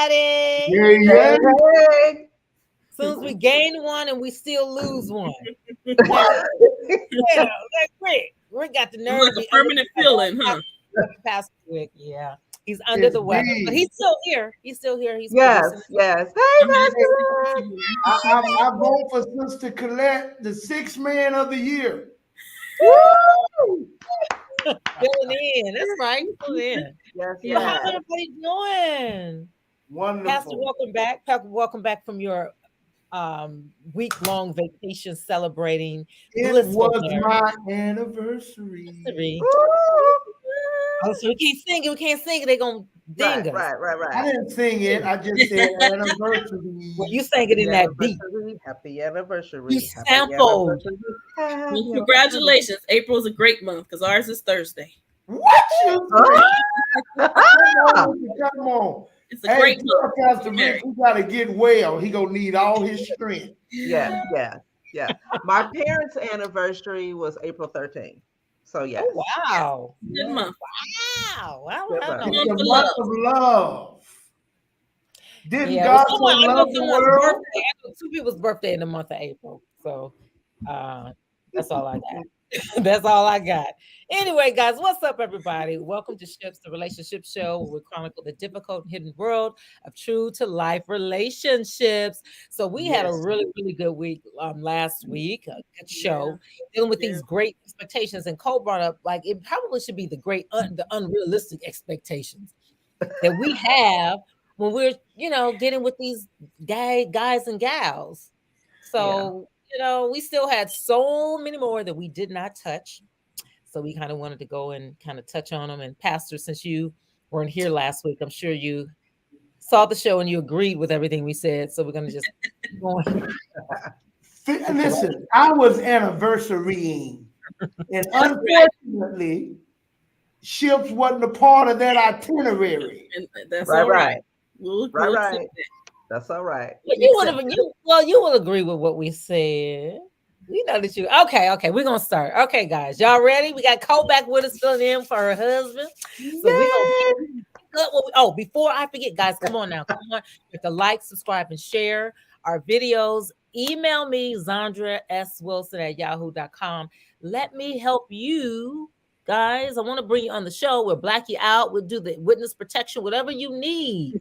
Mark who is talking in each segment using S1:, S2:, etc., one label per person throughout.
S1: everybody.
S2: Yeah.
S3: Hey.
S1: As soon as we gain one and we still lose one.
S2: What?
S1: Yeah, like Rick got the
S4: It's
S1: nerve
S4: like
S1: to
S4: a
S1: be under
S4: permanent feeling, huh?
S1: Pastor Rick. Yeah, he's under the weather, but he's still here. He's still here. He's producing.
S3: Yes. Hey,
S4: I'm gonna
S3: Pastor Rick.
S2: I vote for Sister Colette, the sixth man of the year.
S3: Woo!
S1: Filling in. That's right. Filling in.
S3: Yes,
S1: So how's
S3: yes.
S1: everybody doing? Pastor,
S2: Wonderful.
S1: welcome back. Welcome back from your week-long vacation celebrating
S2: It
S1: blissful
S2: was
S1: marriage.
S2: my anniversary.
S3: Woo!
S1: Oh, so we can't sing it. We can't sing it. They're gonna ding us.
S2: I
S3: Right.
S2: didn't sing it. I just said anniversary.
S1: Well, you sang it in that beat.
S3: Happy anniversary.
S1: You
S3: Happy
S1: sampled.
S3: anniversary.
S4: Well, congratulations. April is a great month because ours is Thursday.
S2: What you say?
S3: Ah!
S2: Come on.
S4: It's a great month.
S2: tell Pastor Rick, he gotta get well. He gonna need all his strength.
S3: Yes. My parents' anniversary was April 13th. So yes.
S1: Oh, wow.
S4: Good month.
S1: Wow.
S3: Good
S1: I don't
S3: month.
S1: know.
S2: It's the month of love. Didn't
S1: Yeah,
S2: God
S1: well,
S2: so
S1: I know
S2: love the
S1: someone's
S2: world?
S1: birthday. I know two people's birthday in the month of April. So that's all I got. That's all I got. Anyway, guys, what's up, everybody? Welcome to Ships, the relationship show where we chronicle the difficult and hidden world of true to life relationships. So we had a really, really good week last week, a good show, dealing with these great expectations. And Cole brought up, like, it probably should be the the unrealistic expectations that we have when we're, getting with these guys and gals. So, we still had so many more that we did not touch. So we kind of wanted to go and kind of touch on them. And Pastor, since you weren't here last week, I'm sure you saw the show and you agreed with everything we said. So we're going to just go on.
S2: Listen, I was anniversarying, and unfortunately, ships wasn't a part of that itinerary.
S4: And that's
S3: Right,
S4: all right.
S3: right.
S4: We'll
S3: Right.
S4: accept that.
S3: That's all right.
S1: You will agree with what we said. We know that you okay. We're gonna start. Okay, guys, y'all ready? We got Cole back with us filling in for her husband. So we're gonna before I forget, guys, come on now. You have to like, subscribe, and share our videos. Email me, Zandra S. Wilson at yahoo.com. Let me help you. Guys, I want to bring you on the show. We'll black you out. We'll do the witness protection, whatever you need.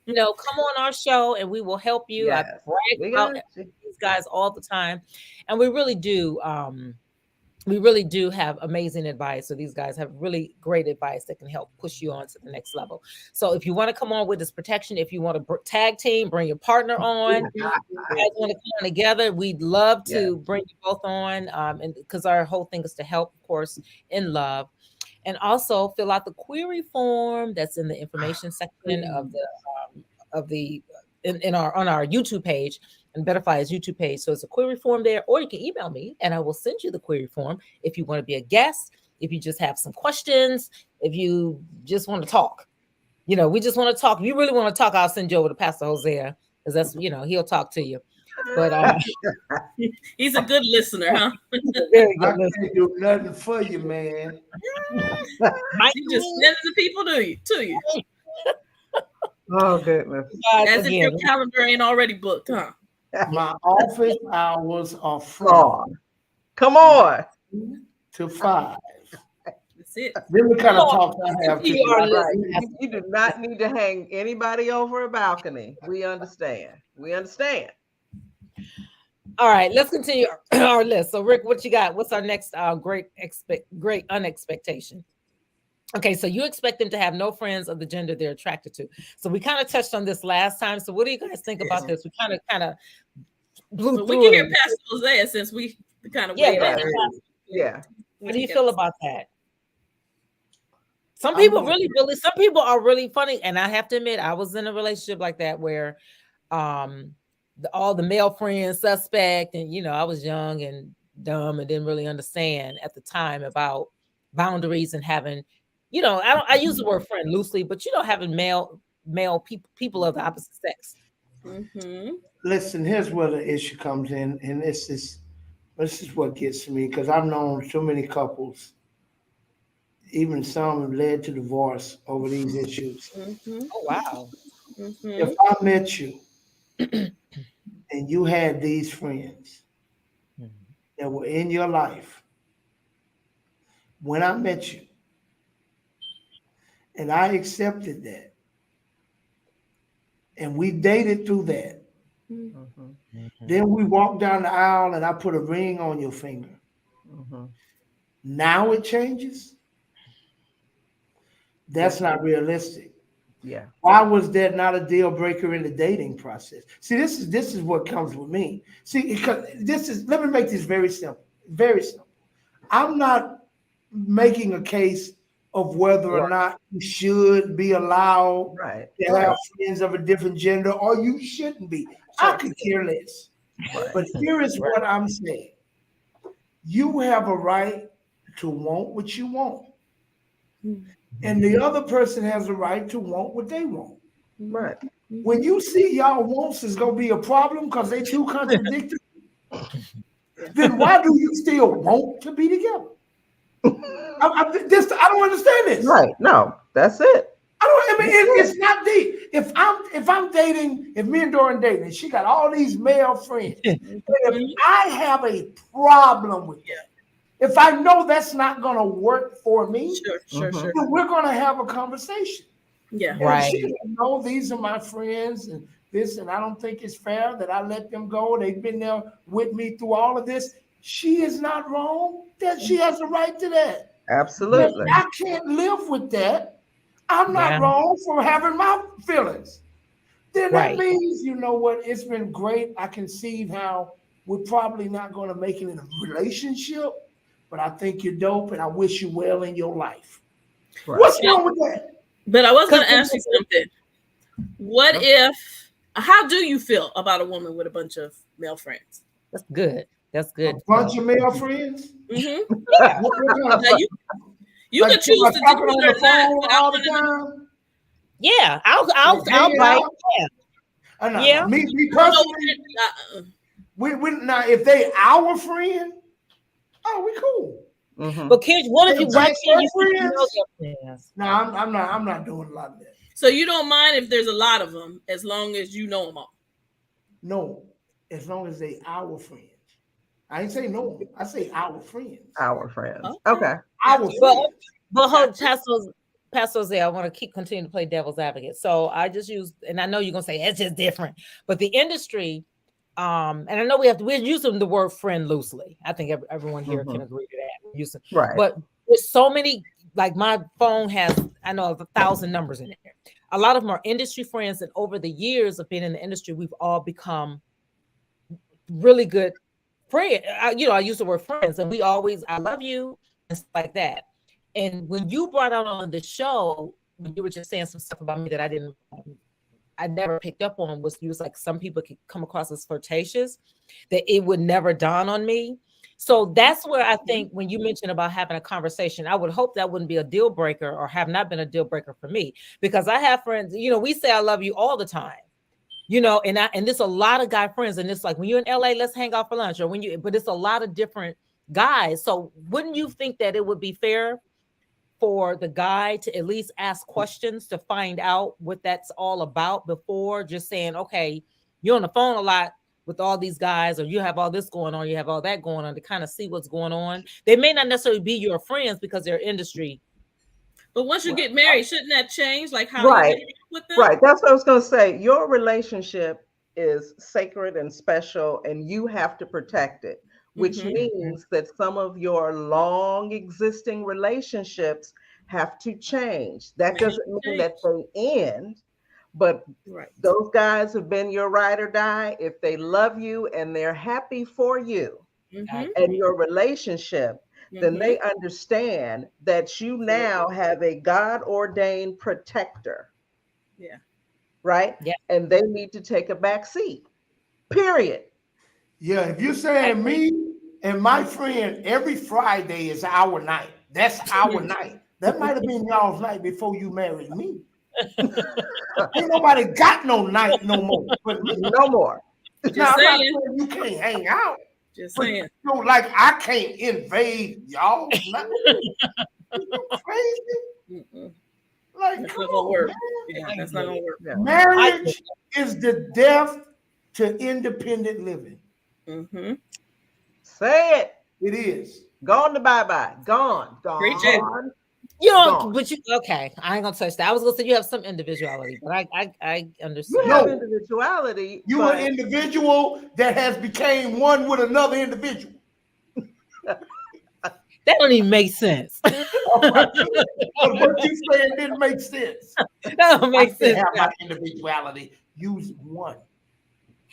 S1: Come on our show and we will help you.
S3: Yes.
S1: I brag about these guys all the time. And we really do. We really do have amazing advice. So these guys have really great advice that can help push you on to the next level. So if you want to come on with this protection, if you want to tag team, bring your partner on, you guys want to come on together, we'd love to bring you both on. And because our whole thing is to help, of course, in love. And also fill out the query form that's in the information section of the on our YouTube page and Betterfly's YouTube page. So it's a query form there, or you can email me and I will send you the query form if you want to be a guest, if you just have some questions, if you just want to talk. We just want to talk. If you really want to talk, I'll send you over to Pastor Hosea because that's, he'll talk to you. But
S4: he's a good listener, huh?
S1: Very good
S2: I can't do nothing for you, man.
S4: You just send the people to you.
S3: Oh, goodness.
S4: As if your calendar ain't already booked, huh?
S2: My office hours are from
S3: Come on.
S2: 2 to 5.
S4: That's it.
S2: Then we kind of talk I have to.
S3: You do not need to hang anybody over a balcony. We understand.
S1: All right, let's continue our list. So, Rick, what you got? What's our next great unexpectation? Okay, so you expect them to have no friends of the gender they're attracted to. So we kind of touched on this last time. So what do you guys think about this? We kind of blew through.
S4: We can hear Pastor Hosea since we kind of
S3: Yeah.
S1: What do you feel about that? Some people some people are really funny, and I have to admit, I was in a relationship like that where all the male friends suspect, and I was young and dumb and didn't really understand at the time about boundaries and having, I use the word friend loosely, but having male people of the opposite sex.
S4: Mm-hmm.
S2: Listen, here's where the issue comes in, and this is what gets to me, because I've known so many couples, even some have led to divorce over these issues.
S4: Mm-hmm.
S1: Oh wow!
S2: If I met you and you had these friends that were in your life when I met you, and I accepted that, and we dated through that, then we walked down the aisle and I put a ring on your finger. Now it changes? That's not realistic.
S3: Yeah.
S2: Why was that not a deal breaker in the dating process? See, this is what comes with me. See, because let me make this very simple. Very simple. I'm not making a case of whether or not you should be allowed to have friends of a different gender or you shouldn't be. I could care less. But here is what I'm saying. You have a right to want what you want. And the other person has a right to want what they want.
S3: Right.
S2: When you see y'all wants is gonna be a problem because they too contradictory, then why do you still want to be together? I don't understand this.
S3: Right. No, that's it.
S2: It's not deep. If I'm dating, if me and Doran dating, and she got all these male friends, and if I have a problem with that, if I know that's not gonna work for me,
S4: Sure.
S2: then we're gonna have a conversation.
S4: Yeah.
S2: And
S1: Right.
S2: she know these are my friends and this, and I don't think it's fair that I let them go. They've been there with me through all of this. She is not wrong. That she has a right to that.
S3: Absolutely.
S2: But I can't live with that. I'm not wrong for having my feelings. Then that means, you know what? It's been great. I can see how we're probably not going to make it in a relationship, but I think you're dope, and I wish you well in your life.
S3: Right.
S2: What's wrong with that?
S4: But I was going to ask you something. What if? How do you feel about a woman with a bunch of male friends?
S1: That's good. That's good.
S2: A bunch of male friends?
S4: Mm-hmm.
S2: Yeah. Now,
S4: You
S2: like,
S4: can choose to do
S2: talking on the
S4: it or not,
S2: phone
S4: but I
S2: all
S4: wanna
S2: the
S4: know.
S2: time.
S1: Yeah, I'll
S2: hanging
S1: bite.
S2: out?
S1: Yeah.
S2: Yeah. Me personally, we now if they our friend, oh, we cool.
S1: But kids, what if you
S2: Why
S1: can't
S2: can't
S1: you
S2: friends?
S1: know your friends?
S2: No, I'm not doing a lot of that.
S4: So you don't mind if there's a lot of them, as long as you know them all.
S2: No, as long as they our friends. I ain't say no. I say our friends.
S3: Our friends. Okay.
S2: Our
S1: But
S2: friends.
S1: hold, Pastor Jose, I want to continue to play devil's advocate. So I just use, and I know you're gonna say it's just different, but the industry, and I know we're using the word friend loosely. I think everyone here can agree to that. We're using, but there's so many. Like my phone has, I know, 1,000 numbers in there. A lot of them are industry friends, and over the years of being in the industry, we've all become really good friends. I use the word friends, and I love you and stuff like that. And when you brought out on the show, when you were just saying some stuff about me that I never picked up on, was you was like, some people could come across as flirtatious, that it would never dawn on me. So that's where I think when you mentioned about having a conversation, I would hope that wouldn't be a deal breaker or have not been a deal breaker for me, because I have friends, we say I love you all the time, and there's a lot of guy friends, and it's like when you're in LA, let's hang out for lunch, but it's a lot of different guys. So wouldn't you think that it would be fair for the guy to at least ask questions to find out what that's all about before just saying, okay, you're on the phone a lot with all these guys, or you have all this going on, you have all that going on, to kind of see what's going on? They may not necessarily be your friends because they're industry.
S4: But once you get married, shouldn't that change? Like how you interact with them?
S3: Right. That's what I was going to say. Your relationship is sacred and special, and you have to protect it, which means that some of your long existing relationships have to change. That doesn't mean that they end, but those guys have been your ride or die. If they love you and they're happy for you and your relationship, then they understand that you now have a God-ordained protector.
S4: Yeah.
S3: Right?
S1: Yeah.
S3: And they need to take a back seat. Period.
S2: Yeah, if you're saying me and my friend every Friday is our night, that's our night. That might have been y'all's night before you married me. Ain't nobody got no night no more. But me.
S3: No more.
S2: Now, I'm not saying you can't hang out.
S4: Just saying.
S2: Like I can't invade y'all. You crazy? Like,
S4: That's
S2: come
S4: not gonna
S2: on,
S4: work.
S2: man.
S4: Yeah, that's not gonna work.
S3: Yeah.
S2: Marriage is the death to independent living.
S4: Mm-hmm.
S3: Say it.
S2: It is.
S3: Gone to bye-bye. Gone.
S4: Preach it.
S3: Gone.
S1: You know,
S3: Gone.
S1: but you okay? I ain't gonna touch that. I was gonna say you have some individuality, but I
S3: You
S1: understand.
S3: have
S2: No.
S3: individuality.
S2: You
S3: but
S2: an individual that has became one with another individual.
S1: That don't even make sense.
S2: All right. But what you saying didn't make sense.
S1: That don't
S2: I
S1: make
S2: can
S1: sense.
S2: have my individuality. Use one.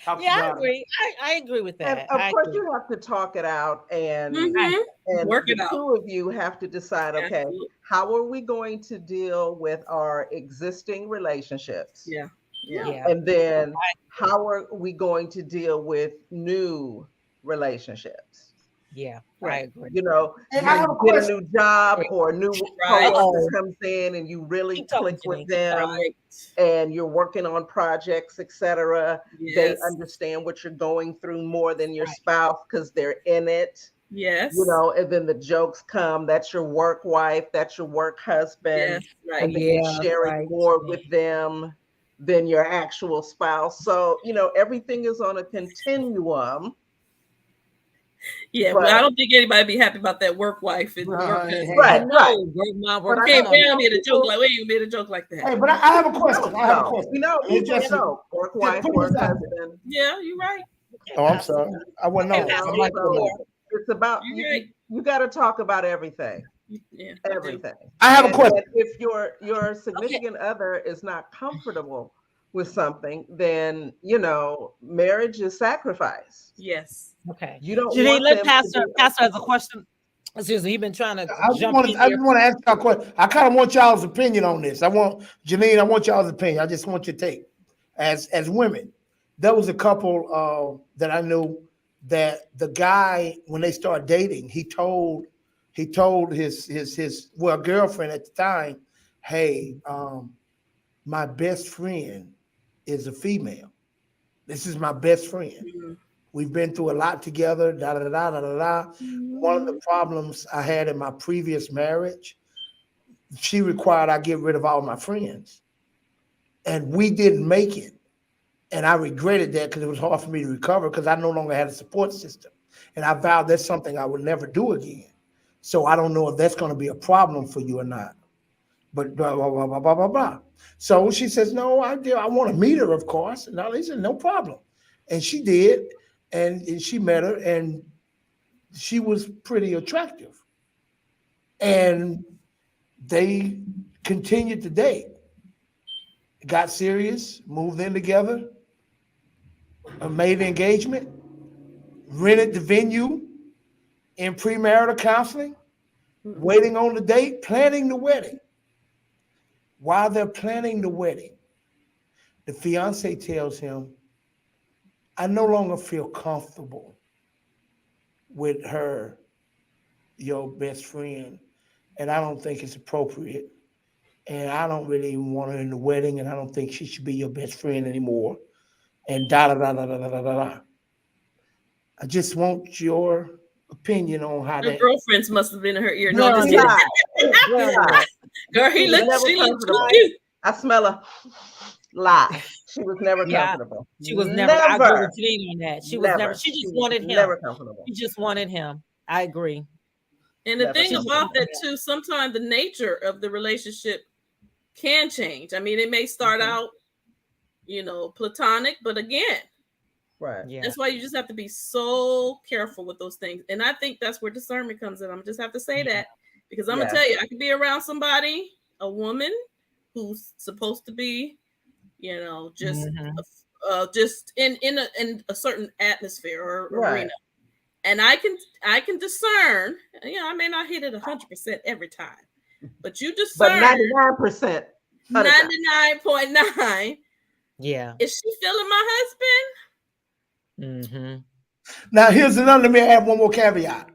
S2: Talk
S1: Yeah, I
S2: about it.
S1: agree. I agree with
S3: And
S1: that.
S3: of
S1: I
S3: course,
S1: agree.
S3: you have to talk it out, and
S4: Mm-hmm.
S3: and
S4: Work
S3: the
S4: it out.
S3: two of you have to decide. Okay,
S4: Absolutely.
S3: how are we going to deal with our existing relationships?
S4: Yeah. Yeah.
S1: Yeah.
S3: And then how are we going to deal with new relationships?
S1: Yeah, I
S4: Right.
S1: agree.
S3: You know,
S2: And I have a
S3: you get a
S2: question.
S3: new job or a new
S4: Right.
S3: coworker comes in and you really
S1: Keep talking,
S3: click with
S1: Janine.
S3: them
S4: Right.
S3: and you're working on projects, etc. They
S4: Yes.
S3: understand what you're going through more than your spouse because they're in it.
S4: Yes.
S3: You know, and then the jokes come. That's your work wife, that's your work husband,
S4: Yes. Right.
S3: and then
S1: Yeah,
S3: you're sharing
S1: right.
S3: more with them than your actual spouse. So, you know, everything is on a continuum.
S4: Yeah.
S3: But-
S4: Well, I don't think anybody be happy about that work wife and work
S2: Right.
S4: husband.
S3: Right.
S1: I know. Work my
S3: But
S1: work.
S3: I
S4: Okay,
S1: Come
S3: know-
S1: on.
S4: we don't need a joke like we ain't made a joke like that.
S2: Hey, but I have a question. I have a
S3: No,
S2: question.
S3: you know,
S2: It
S3: people,
S2: just-
S3: you know, work wife,
S2: put
S3: work
S2: this out
S3: husband.
S4: Yeah, you're right.
S2: Oh, I'm sorry. I wasn't on.
S1: Yeah,
S2: I
S3: So
S2: might go on.
S3: it's about
S4: You're right.
S3: you got to talk about everything.
S4: Yeah.
S3: Everything.
S2: I have a
S3: And
S2: question.
S3: if your significant other is not comfortable with something, then you know marriage is sacrifice.
S4: Yes.
S1: Okay.
S3: You don't
S1: Janine,
S3: want
S1: let
S3: them
S1: Pastor
S3: to be-
S1: Pastor has a question. Excuse me, he's been trying to
S2: I just
S1: jump
S2: want
S1: in
S2: to
S1: here.
S2: ask y'all a question. I kind of want y'all's opinion on this. Janine, I want y'all's opinion. I just want your take. As women, there was a couple that I knew that the guy, when they started dating, he told his girlfriend at the time, hey, my best friend is a female. This is my best friend.
S4: Mhm.
S2: We've been through a lot together, da da da da da da. One of the problems I had in my previous marriage, she required I get rid of all my friends. And we didn't make it. And I regretted that because it was hard for me to recover because I no longer had a support system. And I vowed that's something I would never do again. So I don't know if that's going to be a problem for you or not. But blah, blah, blah, blah, blah, blah, blah. So she says, no, I want to meet her, of course. And they said, no problem. And she did. And she met her, and she was pretty attractive. And they continued to date. Got serious, moved in together, made an engagement, rented the venue in premarital counseling, waiting on the date, planning the wedding. While they're planning the wedding, the fiance tells him, I no longer feel comfortable with her, your best friend, and I don't think it's appropriate. And I don't really even want her in the wedding, and I don't think she should be your best friend anymore. And da da da da da da da da. I just want your opinion on how
S4: Her
S2: that.
S4: girlfriends must have been in her ear.
S3: No,
S4: No, just
S3: you're
S4: kidding.
S3: not. You're not.
S4: Girl,
S3: She was never
S4: she looked too
S3: comfortable.
S4: cute.
S3: I smell a lie. She was never
S1: Yeah.
S3: comfortable.
S1: She was never. I agree with Janine on that. She was never. She just wanted him.
S3: Never comfortable.
S1: She just wanted him. I agree.
S4: And the
S3: Never
S4: thing
S3: seen
S4: about
S1: that.
S4: that too, sometimes the nature of the relationship can change. I mean, it may start out, platonic, but again,
S3: Right.
S1: Yeah.
S4: that's why you just have to be so careful with those things. And I think that's where discernment comes in. I'm just have to say that because I'm
S3: Yeah.
S4: gonna tell you, I could be around somebody, a woman who's supposed to be, just
S1: Mhm.
S4: just in a certain atmosphere or
S3: Right.
S4: arena. And I can discern, I may not hit it 100% every time, but you
S3: But
S4: discern
S3: 99%.
S4: 99.9.
S1: Yeah.
S4: Is she feeling my husband?
S1: Mm-hmm.
S2: Now, let me add one more caveat.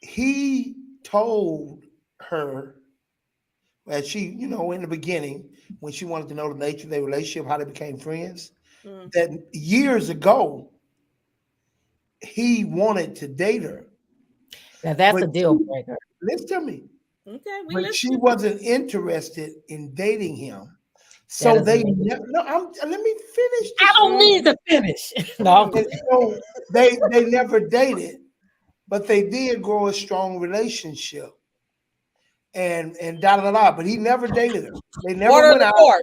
S2: He told her that she, in the beginning, when she wanted to know the nature of their relationship, how they became friends, that years ago, he wanted to date her.
S1: Now that's
S2: But
S1: a deal breaker.
S2: Listen to me.
S4: Okay, we
S2: but
S4: listen.
S2: she wasn't interested in dating him. So
S1: That is
S2: they
S1: amazing.
S2: let me finish.
S1: I don't need to finish. No,
S2: And so they never dated, but they did grow a strong relationship. And da da da. But he never dated her. They never
S1: order
S2: went
S1: the
S2: out.
S1: court.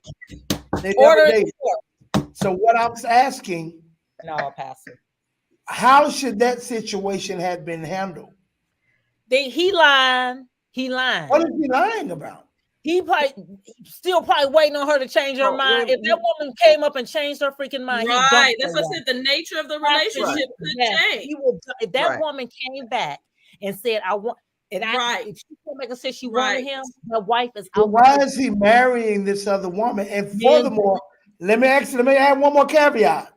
S2: They
S1: Order
S2: never
S1: the
S2: dated.
S1: court.
S2: So what I'm asking,
S1: No, Pastor.
S2: how should that situation have been handled?
S1: He lying. He lying.
S2: What is he lying about?
S1: He probably waiting on her to change her
S3: Oh,
S1: mind.
S3: wait,
S1: If that woman came up and changed her freaking mind, he
S4: Right.
S1: dumped
S4: That's
S1: her
S4: what I
S1: ass.
S4: said. The nature of the
S1: That's
S4: relationship
S1: it.
S4: could
S1: Yes,
S4: change.
S1: he will. If that
S3: Right.
S1: woman came back and said, "I want," and
S4: Right.
S1: if she came back and said she
S4: Right.
S1: wanted him, the wife is
S2: So
S1: out.
S2: why is he marrying this other woman? And furthermore, let me add one more caveat.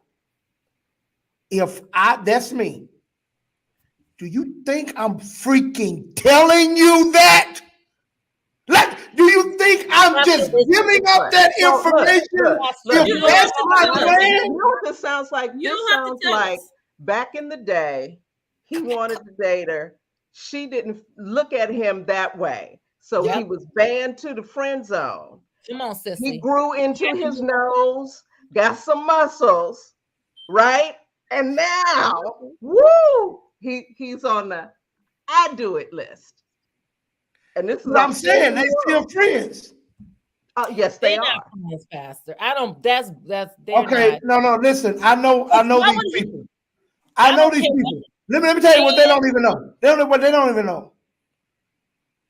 S2: That's me. Do you think I'm freaking telling you that? Like, do you think I'm just giving up that
S3: No, look,
S2: information?
S3: look,
S2: If that's my
S4: look,
S2: plan,
S3: You know what this sounds like?
S4: You
S3: This
S4: don't have to
S3: sounds
S4: tell
S3: like
S4: us.
S3: back in the day, he wanted to date her. She didn't look at him that way. So he
S1: Yep.
S3: was banned to the friend zone.
S1: Come on,
S3: He
S1: sissy.
S3: grew into his nose, got some muscles, right? And now, woo, he's on the I do it list. And this is
S2: what I'm saying, they still friends.
S3: yes,
S1: They're
S3: they
S1: not
S3: are.
S1: friends, Pastor. I don't. That's. They're
S2: Okay,
S1: not.
S2: no, listen. I know
S1: Why
S2: these
S1: would he-
S2: people. I know
S1: don't
S2: these
S1: care
S2: people. Let me tell you what they don't even know. They don't know what they don't even know.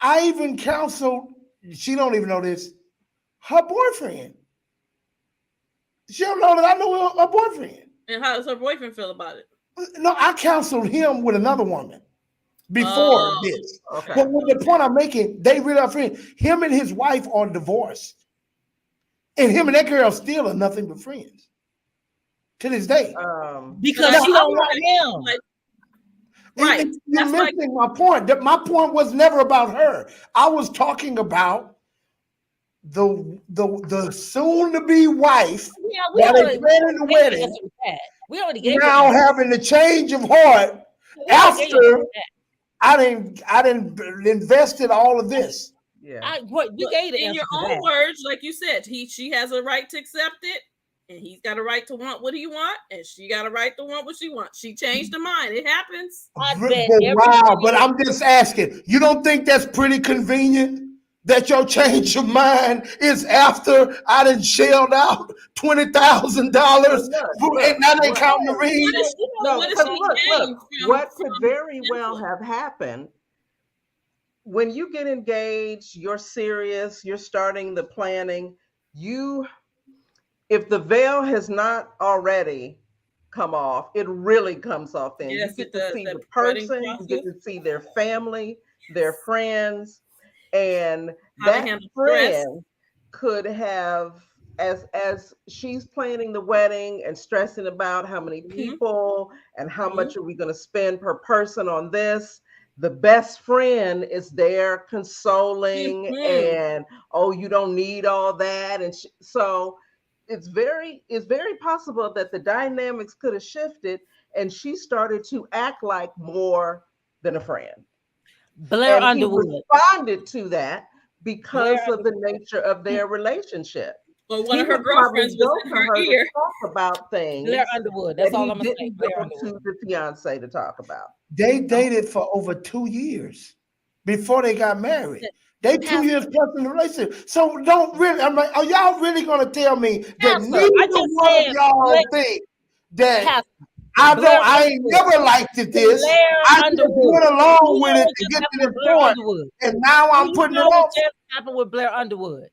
S2: I even counseled, she don't even know this, her boyfriend. She don't know that I know her boyfriend.
S4: And how does her boyfriend feel about it?
S2: No, I counseled him with another woman before this.
S3: Okay.
S2: But with the point I'm making, they really are friends. Him and his wife are divorced. And him and that girl still are nothing but friends. To this day.
S1: Because
S4: But
S1: she
S4: I-
S1: don't want him.
S4: Like, right.
S2: You're
S4: That's like-
S2: missing my point. My point was never about her. I was talking about the soon-to-be wife
S1: Yeah, we
S2: while they
S1: already
S2: planning the
S1: gave
S2: wedding,
S1: answer to that. We already gave
S2: now
S1: you an answer.
S2: having the change of heart
S1: We already gave you an answer
S2: after
S1: to that.
S2: I didn't invested all of this.
S3: Yeah.
S1: We gave the
S4: in
S1: answer
S4: your
S1: to
S4: own
S1: that.
S4: words, like you said, she has a right to accept it, and he's got a right to want what he want, and she got a right to want what she wants. She changed her mind. It happens.
S1: I
S2: But
S1: bet
S2: wow, but I'm just asking, you don't think that's pretty convenient? That your change of mind is after I done shelled out $20,000 and now they counting the ring.
S3: No,
S4: what is
S3: because
S4: she
S3: look,
S4: changed from-
S3: what could
S4: from
S3: very well
S4: influence?
S3: have happened when you get engaged, you're serious, you're starting the planning, if the veil has not already come off, it really comes off then.
S4: Yes,
S3: You
S4: it
S3: get to
S4: does,
S3: see
S4: that
S3: the
S4: wedding
S3: person, you get
S4: process.
S3: to see their family, their friends, and
S4: How to
S3: that
S4: handle stress.
S3: friend could have, as she's planning the wedding and stressing about how many people and how much are we going to spend per person on this, the best friend is there consoling and, oh, you don't need all that. And so it's very possible that the dynamics could have shifted and she started to act like more than a friend.
S1: Blair
S3: And
S1: Underwood.
S3: he responded to that because of the nature of their relationship.
S4: Well, one of
S3: He
S4: her
S3: would probably
S4: girlfriends was
S3: go
S4: in
S3: to
S4: her
S3: her to
S4: ear.
S3: talk about things
S1: Blair Underwood. That's
S3: that
S1: all
S3: he
S1: I'm gonna say.
S3: didn't
S1: Blair
S3: go
S1: Underwood.
S3: to the fiance to talk about.
S2: They dated for over 2 years before they got married. They 2 years plus in the relationship. So don't really, I'm like, are y'all really gonna tell me that
S1: Pastor,
S2: neither
S1: I just
S2: one
S1: said
S2: of y'all
S1: Blair-
S2: think that
S1: Pastor,
S2: I ain't never liked it this.
S1: Blair
S2: I just
S1: Underwood.
S2: went along
S1: You
S2: with
S1: know
S2: it
S1: what
S2: to
S1: just
S2: get to
S1: happened
S2: this
S1: with Blair
S2: point,
S1: Underwood?
S2: and now I'm
S1: You
S2: putting it
S1: know what
S2: off.
S1: just happened with Blair Underwood?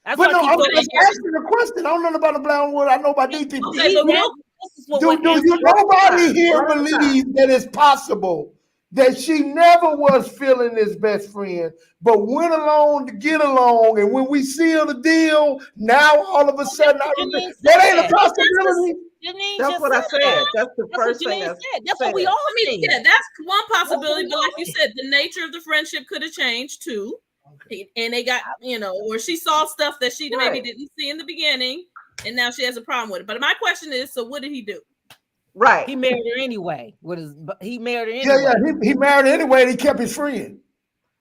S1: That's
S2: But
S1: why
S2: no,
S1: I keep
S2: I'm
S1: saying
S2: just asking the question. I don't know about the Blair Wood. I know about these people.
S4: Okay, but
S1: this is what we're
S2: Do
S1: asking.
S2: nobody here
S3: One at a
S2: believe that it's possible that she never was feeling his best friend, but went along to get along, and when we seal the deal, now all of a sudden,
S1: Janine
S2: that ain't a
S1: said.
S2: possibility.
S1: Janine
S3: That's
S1: just
S3: what I
S1: said
S3: said.
S1: that.
S3: That's the
S1: That's what
S3: first thing
S1: Janine
S3: I
S1: said. That's what we
S3: said.
S1: all
S4: I mean,
S1: said.
S4: yeah, that's one possibility.
S1: That's
S4: But
S1: what
S4: like
S1: we
S4: you
S1: all
S4: said, the nature of the friendship could have changed too. And they got, or she saw stuff that she maybe
S3: Right.
S4: didn't see in the beginning, and now she has a problem with it. But my question is, so what did he do?
S3: Right.
S1: He married her anyway. He married her anyway.
S2: Yeah, he married her anyway, and he kept his friend.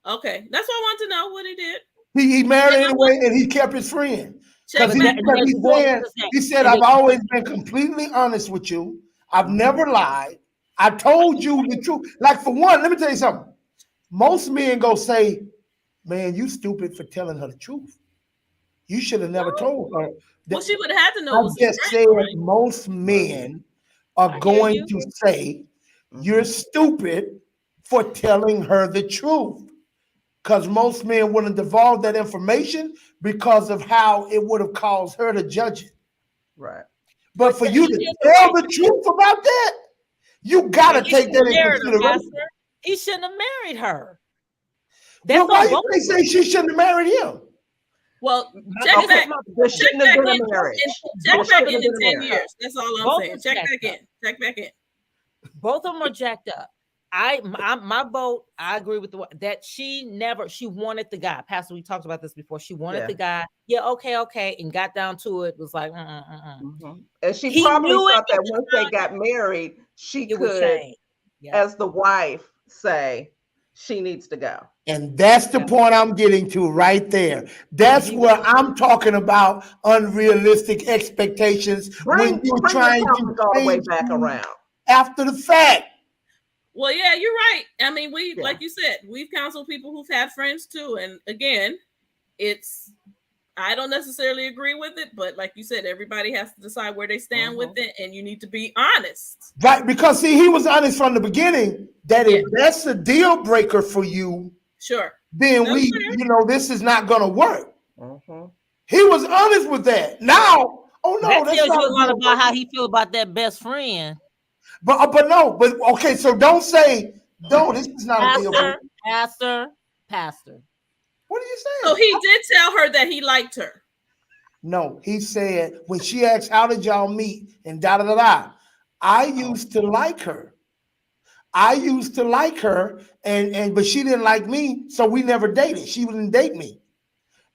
S4: Okay, that's what I want to know what he did.
S2: He married
S4: You know
S2: anyway, and he kept his friend.
S4: Check
S2: Because
S4: back.
S2: he said, I've always been completely honest with you. I've never lied. I told you the truth. Like, for one, let me tell you something. Most men go say, man, you stupid for telling her the truth. You should have never told her.
S4: Well, she would have had to know.
S2: I
S4: It was his
S2: just
S4: friend,
S2: said
S4: right?
S2: most men are
S1: hear
S2: going
S1: you.
S2: to say, you're stupid for telling her the truth. Because most men wouldn't divulge that information because of how it would have caused her to judge it.
S3: Right.
S2: But for you to tell the truth about that, you got to take that into consideration.
S1: He shouldn't have married her.
S2: Well, why you they say she shouldn't have married him?
S4: Well, check back. Check back in. Check back in 10 years. That's all I'm saying. Check back in. Check back in.
S1: Both of them are jacked up. My vote, I agree with that she wanted the guy. Pastor, we talked about this before. She wanted the guy. Yeah, okay, and got down to it. Was like,
S3: And she probably thought that once they got married, she could, as the wife, say she needs to go.
S2: And that's the point I'm getting to right there. That's where I'm talking about unrealistic expectations when you're trying to
S3: all the way back around
S2: after the fact.
S4: Well, yeah, you're right. I mean, like you said, we've counseled people who've had friends too. And again, I don't necessarily agree with it, but like you said, everybody has to decide where they stand with it, and you need to be honest.
S2: Right, because see, he was honest from the beginning that if that's a deal breaker for you, then this is not going to work. He was honest with that. Now,
S1: that tells you a lot about how he feel about that best friend.
S2: But okay, so don't say, this is not a deal breaker.
S1: Pastor.
S2: What are you saying?
S4: So he did tell her that he liked her.
S2: No, he said when she asked, how did y'all meet? And I used to like her. But she didn't like me, so we never dated. She wouldn't date me.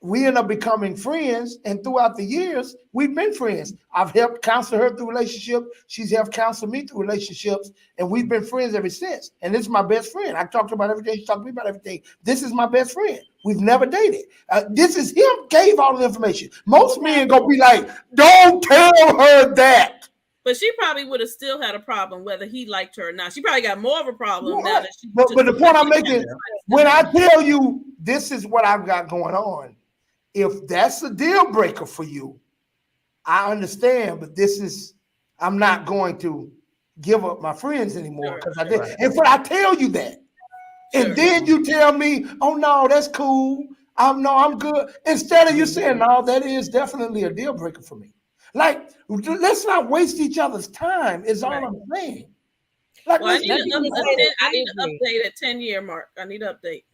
S2: We ended up becoming friends, and throughout the years, we've been friends. I've helped counsel her through relationships. She's helped counsel me through relationships, and we've been friends ever since. And this is my best friend. I talked about everything. She talked to me about everything. This is my best friend. We've never dated. This is him gave all the information. Most men gonna be like, don't tell her that.
S4: But she probably would have still had a problem whether he liked her or not. She probably got more of a problem now that she.
S2: But the point I'm making, when I tell you this is what I've got going on, if that's a deal breaker for you, I understand. But I'm not going to give up my friends anymore because I did. And I tell you that, and then you tell me, "Oh no, that's cool. I'm good." Instead of you saying, "No, that is definitely a deal breaker for me." Like, let's not waste each other's time. Is all I'm saying. Like,
S4: I need an update at 10-year mark. I need an update.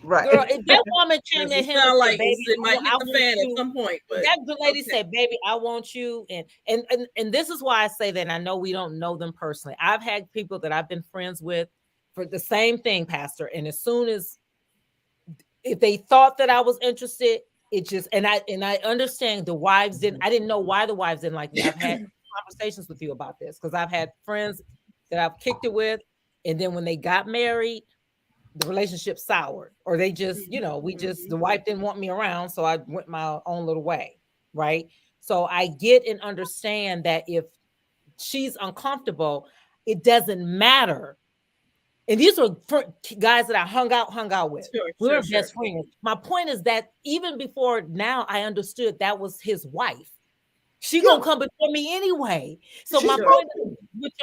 S3: Right.
S1: Girl, if that woman came to him and
S4: like
S1: said, baby,
S4: it might hit the fan at some point. But
S1: that lady said, baby, I want you. And this is why I say that. And I know we don't know them personally. I've had people that I've been friends with for the same thing, Pastor. And as soon as if they thought that I was interested, it just and I understand the wives didn't. I didn't know why the wives didn't like me. I've had conversations with you about this because I've had friends that I've kicked it with, and then when they got married, the relationship soured, or they just, the wife didn't want me around, so I went my own little way, right? So I get and understand that if she's uncomfortable, it doesn't matter. And these were guys that I hung out with. We were best friends. My point is that even before now, I understood that was his wife. She gonna come before me anyway. So my point is, with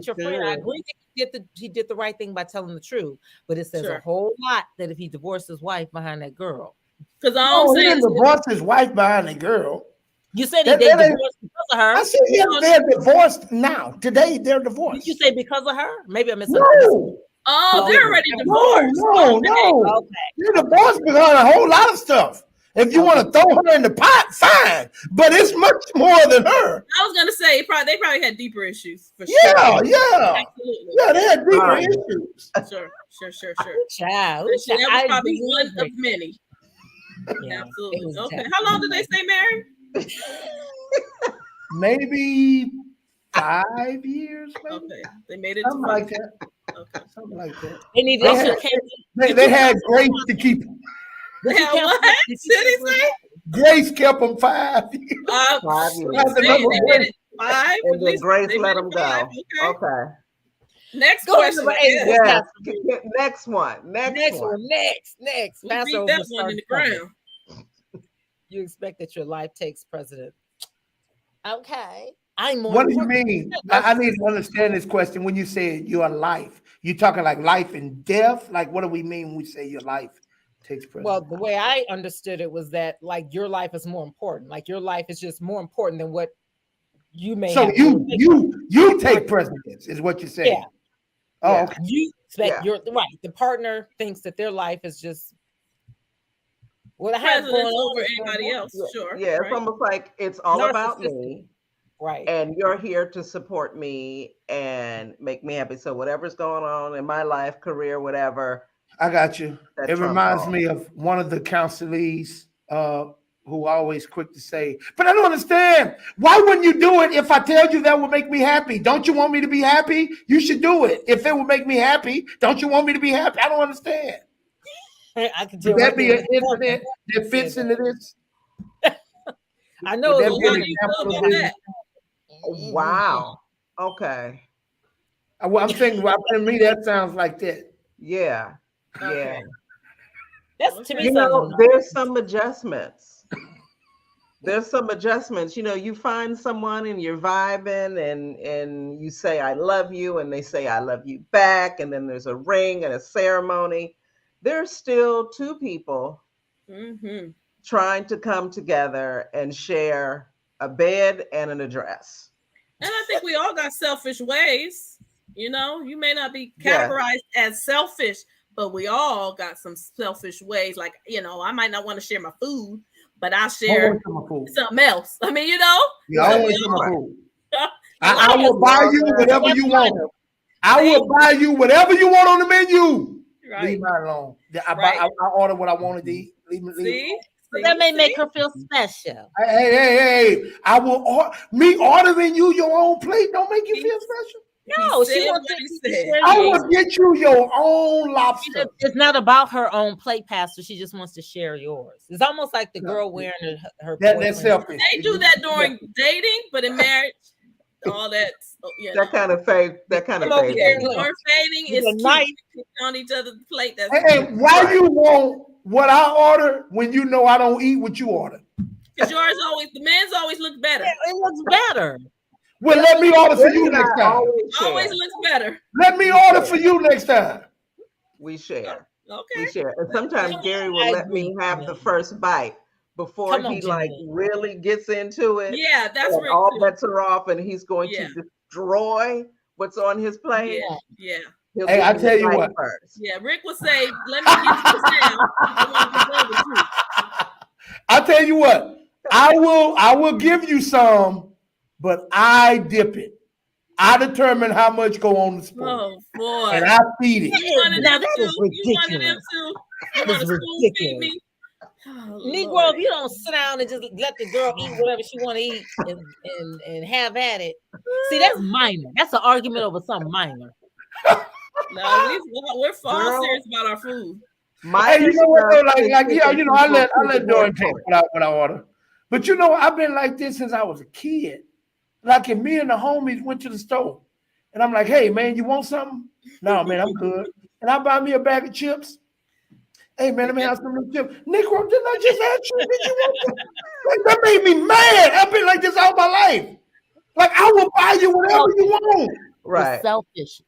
S1: your friend, I agree that he did the right thing by telling the truth. But it says a whole lot that if he divorced his wife behind that girl.
S4: Because
S2: he didn't divorce his wife behind the girl.
S1: You said they divorced because of her.
S2: I said they're divorced now. Today they're divorced.
S1: Did you say because of her? Maybe I misunderstood.
S2: No.
S4: Oh, they're already divorced.
S2: No. Okay. You're divorced behind a whole lot of stuff. If you want to throw her in the pot, fine. But it's much more than her.
S4: I was gonna say they probably had deeper issues for sure.
S2: Yeah.
S4: Absolutely.
S2: Yeah, they had deeper issues.
S4: Sure.
S1: Child.
S4: That was probably one of many. Yeah, absolutely. Okay. How long did they stay married?
S2: Maybe 5 years. Maybe.
S4: Okay. They made it
S2: something like that.
S4: Okay.
S2: Something like that.
S1: They need.
S2: They
S1: They
S2: had,
S1: should.
S2: they had Grace to keep them.
S4: Yeah, what? Did he say?
S2: Grace kept them 5 years.
S3: 5 years.
S2: That's
S4: They
S2: another
S4: made
S2: Grace.
S4: it 5.
S3: And
S4: At
S3: then
S4: least
S3: Grace
S4: they
S3: let
S4: made
S3: him
S4: it
S3: go.
S4: 5. Okay.
S3: Okay.
S4: Next
S1: Go ahead,
S4: question.
S1: number
S4: I
S1: 8.
S4: guess.
S3: Yes. Next one.
S1: Next one. Next.
S4: We
S1: Pastor
S4: beat that
S1: Over
S4: one in the
S1: started
S4: ground.
S1: You expect that your life takes precedent. Okay. I'm more
S2: What do you
S1: important.
S2: mean? I need to understand this question. When you say your life, you talking like life and death? Like, what do we mean when we say your life takes precedent?
S1: Well, the way I understood it was that like your life is more important. Like your life is just more important than what you may
S2: so
S1: have.
S2: you take precedence, is what you're saying.
S1: Yeah.
S2: Oh,
S3: Yeah.
S2: okay.
S1: You expect
S3: Yeah.
S1: your right. The partner thinks that their life is just what I have going
S4: President's
S1: on
S4: over
S1: is more
S4: anybody
S1: important.
S4: else. Sure.
S3: Yeah, it's
S4: Right.
S3: almost like it's all about me.
S1: Right.
S3: And you're here to support me and make me happy. So whatever's going on in my life, career, whatever.
S2: I got you.
S3: That
S2: It
S3: trumps
S2: reminds
S3: all.
S2: me of one of the counselees who always quick to say, but I don't understand. Why wouldn't you do it if I tell you that would make me happy? Don't you want me to be happy? You should do it. If it would make me happy, don't you want me to be happy? I don't understand.
S1: I can tell
S2: Would that
S1: right
S2: be
S1: there.
S2: an incident that fits into this?
S1: I know
S2: Would
S1: it
S2: that
S1: was
S2: be
S4: How
S2: an
S4: do you
S1: one
S4: feel
S2: example
S4: about
S2: of
S4: that?
S2: this?
S3: Wow. Okay.
S2: Well, I'm thinking, well, to me, that sounds like that.
S3: Yeah. Yeah.
S4: Okay.
S1: That's to me.
S3: You
S1: sounds
S3: know,
S1: enough.
S3: there's some adjustments. There's some adjustments. You know, you find someone and you're vibing and you say, I love you, and they say, I love you back. And then there's a ring and a ceremony. There's still two people
S4: Mm-hmm.
S3: trying to come together and share a bed and an address.
S4: And I think we all got selfish ways. You know, you may not be
S3: Yeah.
S4: categorized as selfish, but we all got some selfish ways. Like, you know, I might not want to share my food, but I'll
S2: I
S4: share
S2: want some food.
S4: something else. I mean, you know,
S2: Yeah, I
S4: So
S2: want
S4: we
S2: some
S4: all-
S2: food.
S4: Like
S2: I will buy you whatever you want. I will buy you whatever you want on the menu.
S4: right.
S2: Leave me alone. I
S4: Right.
S2: order what I want to eat. Leave me.
S4: See?
S1: But that may
S4: See?
S1: make her feel special.
S2: Hey! I will me ordering you your own plate. Don't make you feel special.
S1: No,
S4: He
S1: she
S4: said
S1: wants
S4: what
S1: to
S4: he said.
S1: share
S2: I
S1: yours.
S2: will get you your own lobster.
S1: It's not about her own plate, Pastor. She just wants to share yours. It's almost like the
S2: No.
S1: girl wearing her
S2: That's
S1: boyfriend.
S2: selfish.
S4: They do that during dating, but in marriage, all that, you know.
S3: That kind of fade. That kind of
S1: Come over
S3: fade.
S1: here,
S3: thing.
S1: look.
S4: Or fading
S1: With
S4: is
S1: a
S4: cute.
S1: knife.
S4: On each other's plate. That's
S2: Hey, why you want what I order when you know I don't eat what you order?
S4: because yours always, the men's always look better.
S1: It looks better.
S2: Well, let me order for you
S3: Grace and I
S2: next time.
S3: always share.
S4: Always looks better.
S2: Let me order for you next time.
S3: We share.
S4: Okay.
S3: We share. And sometimes Gary will
S1: I
S3: let me
S1: agree.
S3: have the first bite before
S1: Come on,
S3: he like
S1: Janine.
S3: really gets into it.
S4: Yeah, that's
S3: and
S4: Rick
S3: all
S4: too.
S3: bets are off, and he's going
S4: Yeah.
S3: to destroy what's on his plate.
S4: Yeah.
S3: He'll
S2: Hey,
S3: give
S2: I
S3: me
S2: tell
S3: the
S2: you
S3: bite
S2: what.
S3: first.
S4: Yeah. Rick would say, let me get this down. I want to go with you.
S2: I tell you what, I will give you some, but I dip it. I determine how much go on the spoon,
S4: Oh boy.
S2: and I feed it.
S4: You wanted
S1: Now
S4: them
S1: that
S4: too.
S1: is
S4: You wanted them
S1: ridiculous.
S4: too. You
S1: That
S4: want
S1: is
S4: to spoon feed
S1: ridiculous.
S4: me? Oh,
S1: Negro,
S4: Lord.
S1: if you don't sit down and just let the girl eat whatever she want to eat and have at it, see that's minor. That's an argument over something minor.
S4: No, we're far
S3: Girl.
S4: serious about our food.
S3: My
S2: Hey, you know what? Though?
S3: stuff is
S2: Like yeah,
S3: taking
S2: you know, I let
S3: people to
S2: Doran
S3: the
S2: take what I order. But you know, I've been like this since I was a kid. Like if me and the homies went to the store, and I'm like, "Hey, man, you want something?" No, man, I'm good. And I buy me a bag of chips. Hey, man, let me have some of the chips. Negro, didn't I just ask you? Did you want them? Like, that made me mad. I've been like this all my life. Like I will buy you whatever you want.
S3: Right.
S1: You're selfish.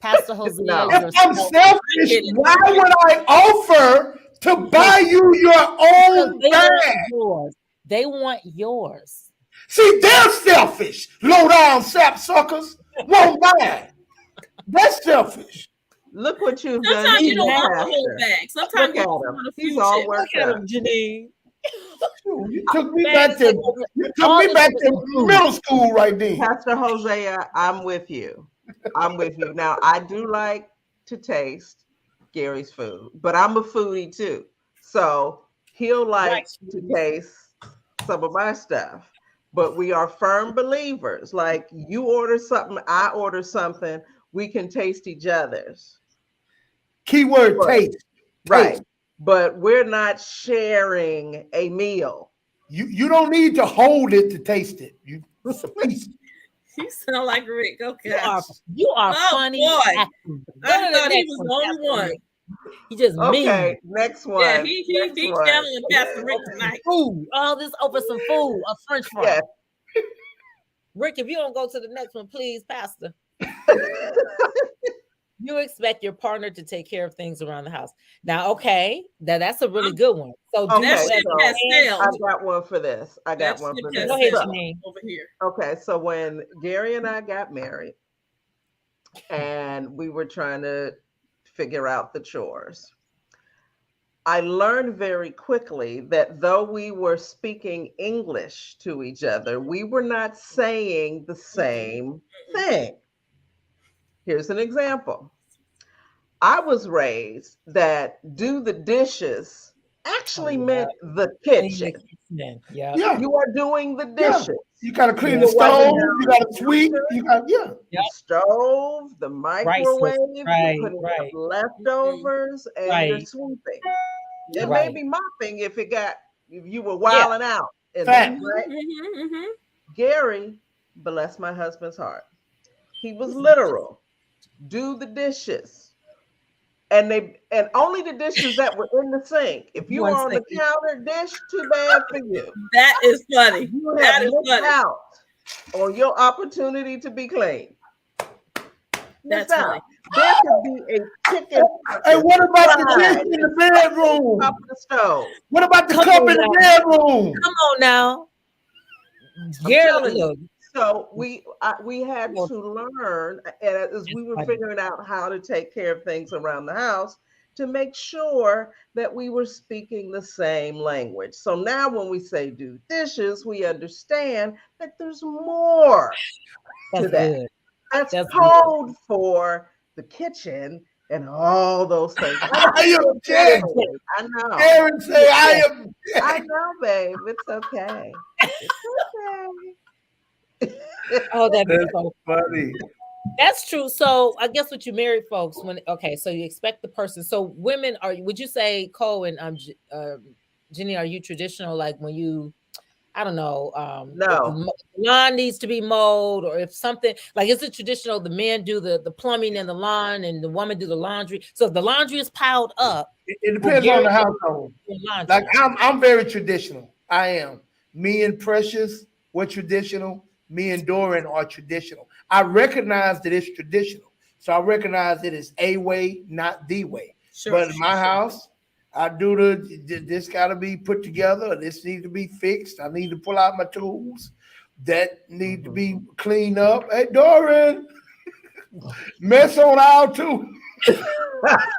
S1: Pastor Hosea,
S3: No.
S2: If
S1: you're
S2: I'm selfish, why would I offer to buy you your own
S1: They
S2: bag?
S1: want yours. They want yours.
S2: See, they're selfish. Low down sapsuckers won't buy. That's selfish.
S3: Look what you've done.
S4: Sometimes you
S3: to
S4: don't
S3: me,
S4: want the whole
S3: Pastor.
S4: bag. Sometimes
S3: Look
S4: you
S3: at
S4: just
S3: him.
S4: want a
S3: He's
S4: few
S3: all
S4: chips.
S3: worked
S1: Look at
S3: up.
S1: him, Janine.
S2: You took me back to middle school right then.
S3: Pastor Hosea, I'm with you. I'm with you. Now, I do like to taste Gary's food, but I'm a foodie too. So he'll like
S1: Right.
S3: to taste some of my stuff. But we are firm believers. Like you order something, I order something. we can taste each other's.
S2: Keyword
S3: Right.
S2: taste.
S3: Right.
S2: Taste.
S3: But we're not sharing a meal.
S2: You don't need to hold it to taste it. It's a piece.
S4: You sound like Rick. Okay.
S1: You are
S4: Oh,
S1: funny.
S4: boy.
S1: Acting. Go
S4: I
S1: to the
S4: thought he
S1: next
S4: was
S1: one,
S4: the only
S1: Pastor
S4: one.
S1: Rick. He just
S3: Okay,
S1: mean.
S3: next one.
S4: Yeah, he's
S3: one.
S4: channeling Pastor Rick tonight.
S1: Food. All this over some food. A French fry.
S3: Yes.
S1: Rick, if you don't go to the next one, please, Pastor. You expect your partner to take care of things around the house. Now, okay, that's a really good one. So do
S3: Okay,
S4: That
S1: you
S4: ship
S3: so
S4: has sailed.
S3: I got one for this. I got
S4: That
S3: one
S4: ship
S3: for
S4: has
S3: this.
S1: Go ahead,
S4: sailed
S1: Janine.
S4: over here.
S3: Okay, so when Gary and I got married and we were trying to figure out the chores, I learned very quickly that though we were speaking English to each other, we were not saying the same thing. Here's an example. I was raised that do the dishes actually meant the kitchen.
S1: Yeah.
S2: Yeah.
S3: You are doing the
S2: Yeah.
S3: dishes.
S2: You gotta clean
S1: Yeah.
S2: the stove. You gotta sweep. You got
S1: Yep.
S3: The stove, the microwave,
S1: Right,
S3: you're putting
S1: right.
S3: up leftovers, and you're
S1: Right.
S3: sweeping.
S1: Yeah.
S3: And
S1: Right.
S3: maybe mopping if you were wilding out. In
S2: Fact.
S3: there, right?
S4: Mm-hmm.
S3: Gary, bless my husband's heart, he was literal. Do the dishes. And only the dishes that were in the sink. If you
S1: One
S3: were on the
S1: second.
S3: counter dish, too bad for you.
S4: That is funny.
S3: You
S4: That
S3: have
S4: is
S3: missed
S4: funny.
S3: out on your opportunity to be clean.
S4: That's
S3: Missed
S4: funny.
S3: out. There could be a chicken.
S2: Hey, what about the dish
S3: fried
S2: in the bedroom?
S3: top of the stove.
S2: What about the
S1: Come
S2: cup
S1: on
S2: in the
S1: now.
S2: bedroom?
S1: Come on now.
S3: I'm
S1: Gary,
S3: telling you.
S1: look.
S3: So we had to learn, and as we were
S1: funny.
S3: figuring out how to take care of things around the house, to make sure that we were speaking the same language. So now when we say do dishes, we understand that there's more to
S1: That's
S3: that.
S1: good.
S3: That's
S1: That's
S3: code for the kitchen and all those things.
S2: I am dead.
S3: I know.
S2: Aaron say I am dead.
S3: I know, babe. It's okay. It's okay.
S1: Oh, that's so
S2: Funny.
S1: That's true. So I guess with you married folks, so you expect the person. So women would you say, Cole and Jenny, are you traditional? Like when you, I don't know,
S3: No.
S1: if the lawn needs to be mowed, or if something like, is it traditional? The men do the plumbing and the lawn, and the woman do the laundry. So if the laundry is piled up,
S2: It depends on the household.
S1: laundry.
S2: Like I'm very traditional. I am. Me and Precious, we're traditional. Me and Doran are traditional. I recognize that it's traditional. So I recognize it is a way, not the way.
S4: Sure.
S2: But in my house, I do this gotta be put together. This needs to be fixed. I need to pull out my tools that need to be cleaned up. Hey, Doran, mess on aisle 2.
S1: You know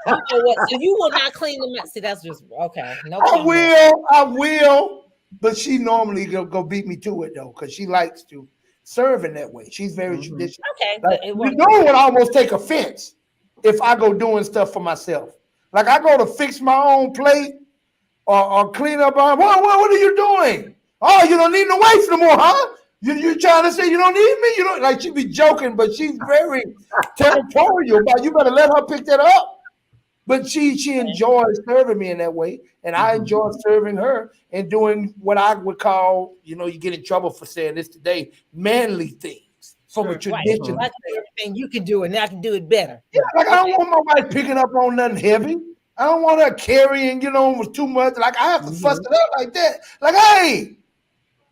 S1: what? So you will not clean the mess. See, that's just okay. No,
S2: I will. But she normally go beat me to it though, because she likes to serve in that way. She's very traditional.
S1: Okay,
S2: Like,
S1: but it
S2: you
S1: won't.
S2: know would almost take offense if I go doing stuff for myself. Like I go to fix my own plate or clean up. What are you doing? Oh, you don't need no weights no more, huh? You trying to say you don't need me? You don't like she be joking, but she's very territorial. But you better let her pick that up. But she enjoys serving me in that way, and I enjoy serving her and doing what I would call, you get in trouble for saying this today, manly things from a tradition.
S1: Right. Everything you can do, and I can do it better.
S2: Yeah, like I don't want my wife picking up on nothing heavy. I don't want her carrying, with too much. Like I have to fuss it up like that. Like, hey,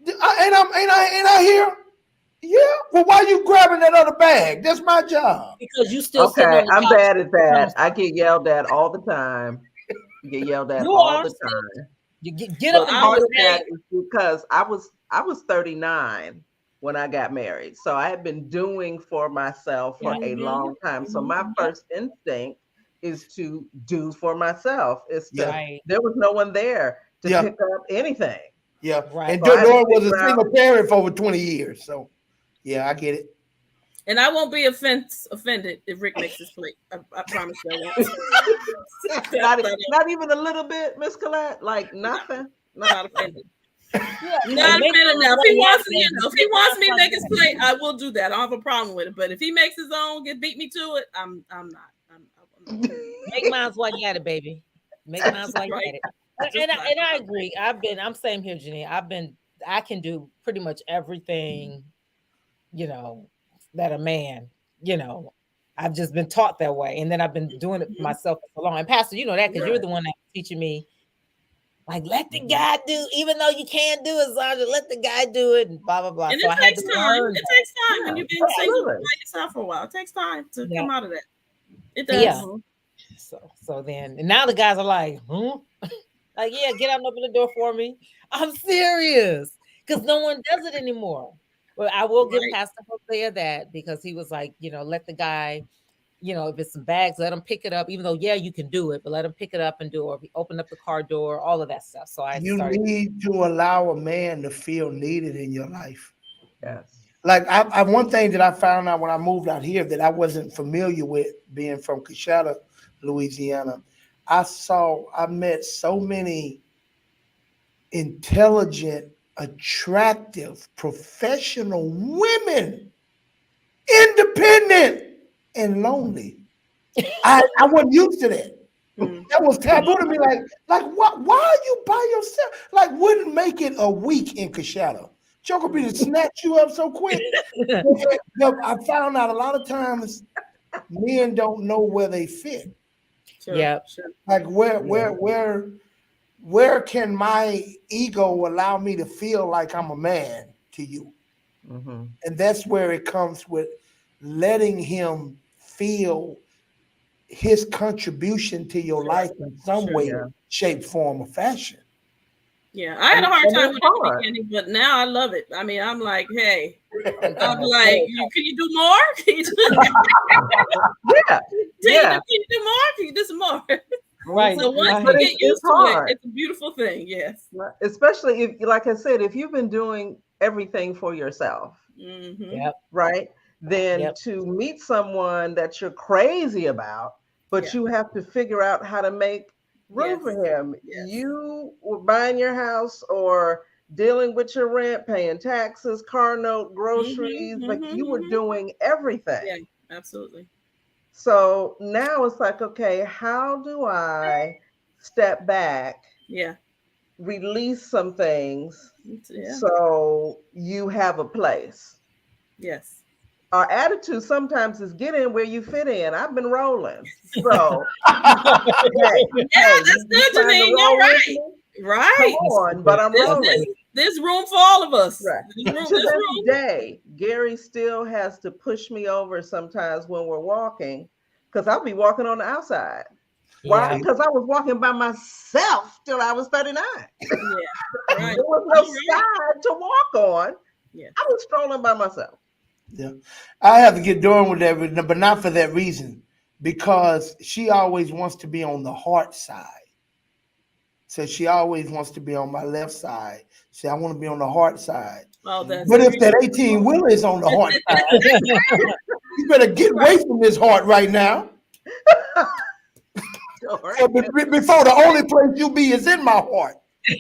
S2: ain't I here? Yeah. Well, why you grabbing that other bag? That's my job.
S1: Because you still
S3: Okay, I'm bad at that. I get yelled at all the time. Get yelled at all the time.
S1: You get up and
S3: part
S1: do
S3: of that
S1: it.
S3: is because I was 39 when I got married. So I had been doing for myself for a long time. So my first instinct is to do for myself. There was no one there to pick up anything.
S2: Yeah.
S1: Right.
S2: And Doran was a single parent for over 20 years. So yeah, I get it.
S4: And I won't be offended if Rick makes his plate. I promise you.
S3: Not even a little bit, Miss Colette? Like nothing?
S4: Not offended.
S1: Yeah,
S4: Not a
S1: make
S4: minute
S1: mine
S4: now. If
S1: like
S4: he wants,
S1: that,
S4: you
S1: baby.
S4: know, if he wants
S1: mine
S4: me to
S1: like
S4: make his
S1: that.
S4: plate, I will do that. I don't have a problem with it. But if he makes his own, beat me to it, I'm not. I'm
S1: Make mine like that, baby. Make mine
S4: just
S1: like
S4: right.
S1: that.
S4: Just not.
S1: And I agree. I'm same here, Janine. I can do pretty much everything, that a man, I've just been taught that way. And then I've been doing it for myself for so long. And Pastor, you know that because you're the one that's teaching me. Like, let the guy do, even though you can't do it, Sandra, let the guy do it, and blah, blah, blah.
S4: And
S1: so
S4: it
S1: I had
S4: takes
S1: to
S4: time.
S1: learn.
S4: It takes time when you've been single by yourself for a while. It takes time to come out of that. It does.
S1: Yeah. So then, and now the guys are like, like, yeah, get out and open the door for me. I'm serious. Because no one does it anymore. Well, I will give Pastor Hosea that because he was like, let the guy, if it's some bags, let him pick it up, even though, yeah, you can do it, but let him pick it up and do it, or open up the car door, all of that stuff. So I
S2: need to allow a man to feel needed in your life.
S3: Yes.
S2: Like I one thing that I found out when I moved out here that I wasn't familiar with being from Coachella, Louisiana. I met so many intelligent, attractive, professional women, independent and lonely. I wasn't used to that. That was taboo to me. Like what? Why are you by yourself? Like, wouldn't make it a week in Coachella. Joker be to snatch you up so quick. I found out a lot of times men don't know where they fit.
S1: Sure.
S2: Like where can my ego allow me to feel like I'm a man to you?
S3: Mm-hmm.
S2: And that's where it comes with letting him feel his contribution to your life in some way, shape, form, or fashion.
S4: Yeah, I had a hard time with it in the beginning, but now I love it. I mean, I'm like, hey, I'm like, can you do more? Can you do
S3: yeah.
S4: Can you do more? Can you do some more?
S1: Right.
S4: So once you get used to it, it's a beautiful thing. Yes.
S3: Especially if, like I said, if you've been doing everything for yourself, right? Then to meet someone that you're crazy about, but you have to figure out how to make room for him. You were buying your house or dealing with your rent, paying taxes, car note, groceries, but you were doing everything.
S4: Yeah, absolutely.
S3: So now it's like, okay, how do I step back?
S4: Yeah.
S3: Release some things so you have a place.
S4: Yes.
S3: Our attitude sometimes is get in where you fit in. I've been rolling. So
S4: that's good, Janine. You're right. Right.
S3: Come on, but I'm rolling.
S4: There's room for all of us.
S3: Right. To this day, Gary still has to push me over sometimes when we're walking, because I'll be walking on the outside. Why? Because I was walking by myself till I was 39.
S4: Yeah. Right.
S3: There was no side to walk on.
S4: Yeah.
S3: I was strolling by myself.
S2: Yeah. I have to get going with that, but not for that reason. Because she always wants to be on the heart side. So she always wants to be on my left side. See, I want to be on the heart side.
S4: Oh,
S2: but if that 18 wheeler is on the heart side, you better get away from this heart right now. So before the only place you'll be is in my heart.
S3: We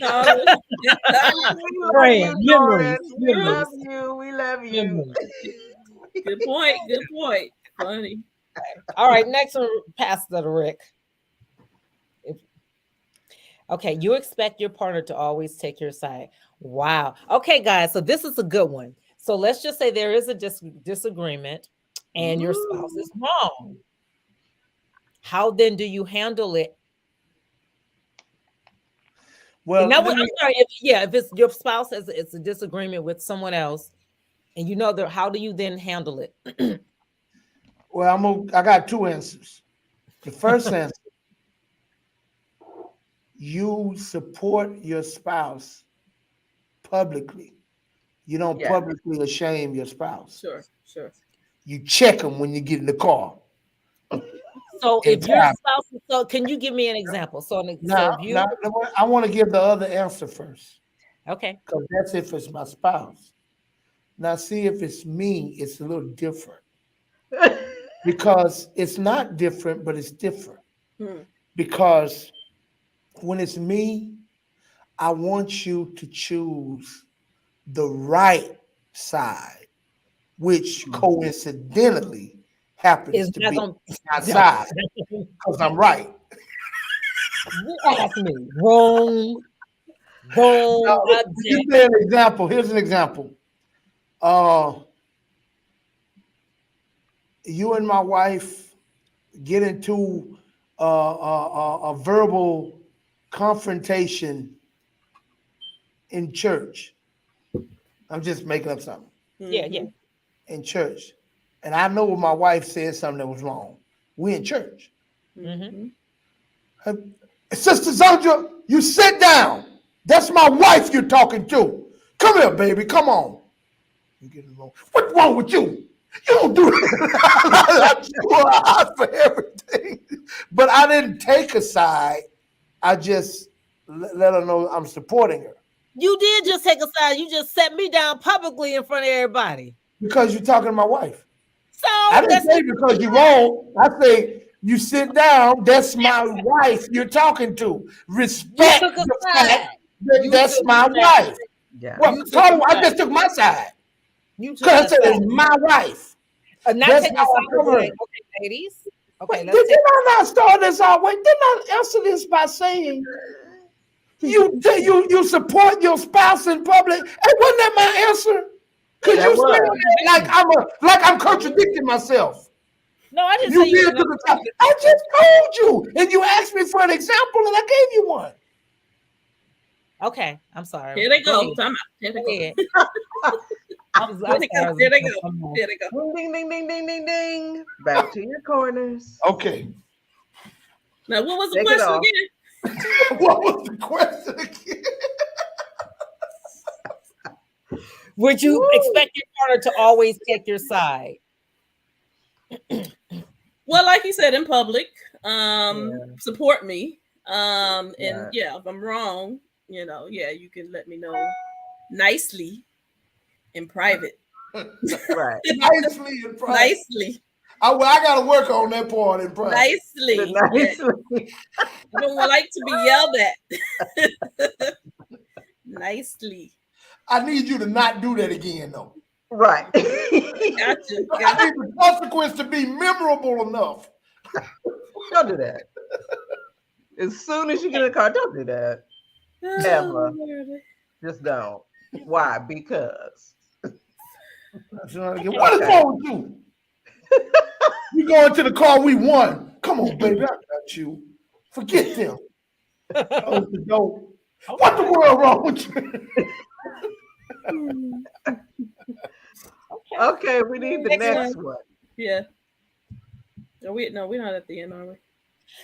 S3: love you. We love you.
S4: Good point. Good point. Funny.
S1: All right, next one, Pastor Rick. Okay, you expect your partner to always take your side. Wow. Okay, guys, so this is a good one. So let's just say there is a disagreement and your spouse is wrong. How then do you handle it?
S2: Well,
S1: now, I'm sorry. If it's your spouse it's a disagreement with someone else, and you know that, how do you then handle it?
S2: Well, I got two answers. The first answer: you support your spouse publicly. You don't publicly shame your spouse.
S4: Sure.
S2: You check them when you get in the car.
S1: So if your spouse, so can you give me an example?
S2: I want to give the other answer first.
S1: Okay.
S2: Because that's if it's my spouse. Now, see, if it's me, it's a little different. Because it's not different, but it's different. Because when it's me, I want you to choose the right side, which coincidentally happens
S1: Is
S2: to
S1: not
S2: be
S1: gonna
S2: my side because I'm right.
S1: ask me. Wrong. Wrong.
S2: Now, let me give you an example. Here's an example. You and my wife get into a verbal confrontation in church. I'm just making up something.
S1: Yeah.
S2: In church. And I know my wife said something that was wrong. We in church.
S1: Mm-hmm.
S2: Sister Sandra, you sit down. That's my wife you're talking to. Come here, baby. Come on. You get it wrong. What's wrong with you? You don't do that. I'm sure for everything. But I didn't take a side. I just let her know I'm supporting her.
S1: You did just take a side. You just set me down publicly in front of everybody.
S2: Because you're talking to my wife.
S1: So
S2: I didn't say because you're wrong. I say you sit down. That's my wife you're talking to. Respect the fact that that's my wife.
S3: Yeah.
S2: Well, I just took my side. Because I said it's my wife.
S1: Not
S2: That's
S1: take
S2: how I
S1: a
S2: cover
S1: side.
S2: it.
S1: Okay, ladies.
S2: Okay,
S1: Okay,
S2: did I not start this all way? Didn't I answer this by saying you support your spouse in public? Hey, wasn't that my answer? Because you said like I'm contradicting myself.
S1: No, I didn't
S2: You
S1: say you
S2: did to the top. I just told you, and you asked me for an example, and I gave you one.
S1: Okay, I'm sorry.
S4: Here they go. Time out. Here they go.
S1: I'm sorry.
S4: Here they go. Here they go.
S3: Ding, ding, ding, ding, ding, ding. Back to your corners.
S2: Okay.
S4: Now, what was the
S3: Take it
S4: question
S3: off.
S4: again?
S2: What was the question again?
S1: Would you expect your partner to always take your side?
S4: Well, like you said, in public, support me. And if I'm wrong, you can let me know nicely in private.
S3: Right.
S2: Nicely in private.
S4: Nicely.
S2: I got to work on that part in private.
S4: Nicely.
S3: Nicely.
S4: You don't like to be yelled at. Nicely.
S2: I need you to not do that again, though.
S3: Right.
S4: Gotcha.
S2: I need the consequence to be memorable enough.
S3: Don't do that. As soon as you get in the car, don't do that. Ever. Just don't. Why? Because.
S2: What is wrong with you? You go into the car, we won. Come on, baby, I got you. Forget them. Close the door. What the world wrong with you?
S3: Okay, we need the next one.
S4: Yeah. We're not at the end, are we?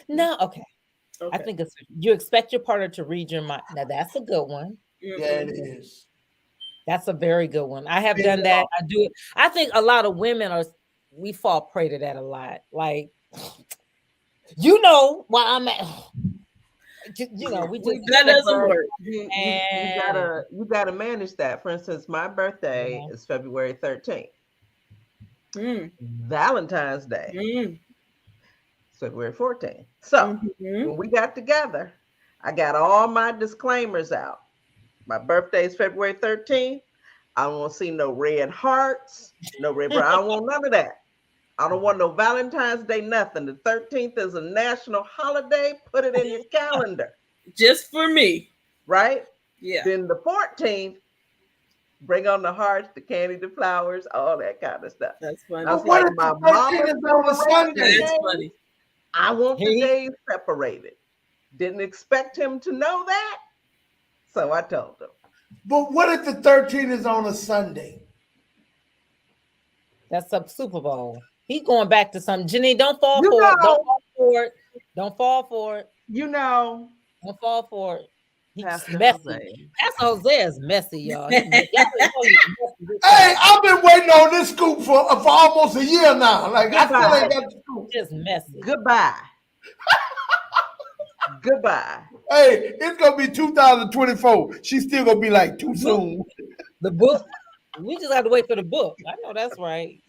S1: No, okay. I think you expect your partner to read your mind. Now that's a good one.
S2: Yeah, it is.
S1: That's a very good one. I have done that. I do it. I think a lot of women we fall prey to that a lot. Like, why I'm at.
S4: That doesn't work.
S3: You gotta manage that. For instance, my birthday is February 13th. Valentine's Day is February 14th. So when we got together, I got all my disclaimers out. My birthday is February 13th. I don't want to see no red hearts, no red. I don't want none of that. I don't want no Valentine's Day, nothing. The 13th is a national holiday. Put it in your calendar.
S4: Just for me.
S3: Right?
S4: Yeah.
S3: Then the 14th, bring on the hearts, the candy, the flowers, all that kind of stuff.
S4: That's funny.
S2: That's like my mama on a Sunday.
S4: That's funny.
S3: I want the days separated. Didn't expect him to know that. So I told him.
S2: But what if the 13th is on a Sunday?
S1: That's a Super Bowl. He's going back to something. Jenny, don't fall for it. Don't fall for it. Don't fall for it. Don't fall for it. He's
S3: Pastor
S1: messy.
S3: Jose.
S1: Pastor Jose is messy, y'all.
S2: Hey, I've been waiting on this scoop for almost a year now. Like, I still ain't got the scoop.
S1: Just messy.
S3: Goodbye. Goodbye.
S2: Hey, it's gonna be 2024. She's still gonna be like too soon.
S1: The book. We just have to wait for the book. I know that's right.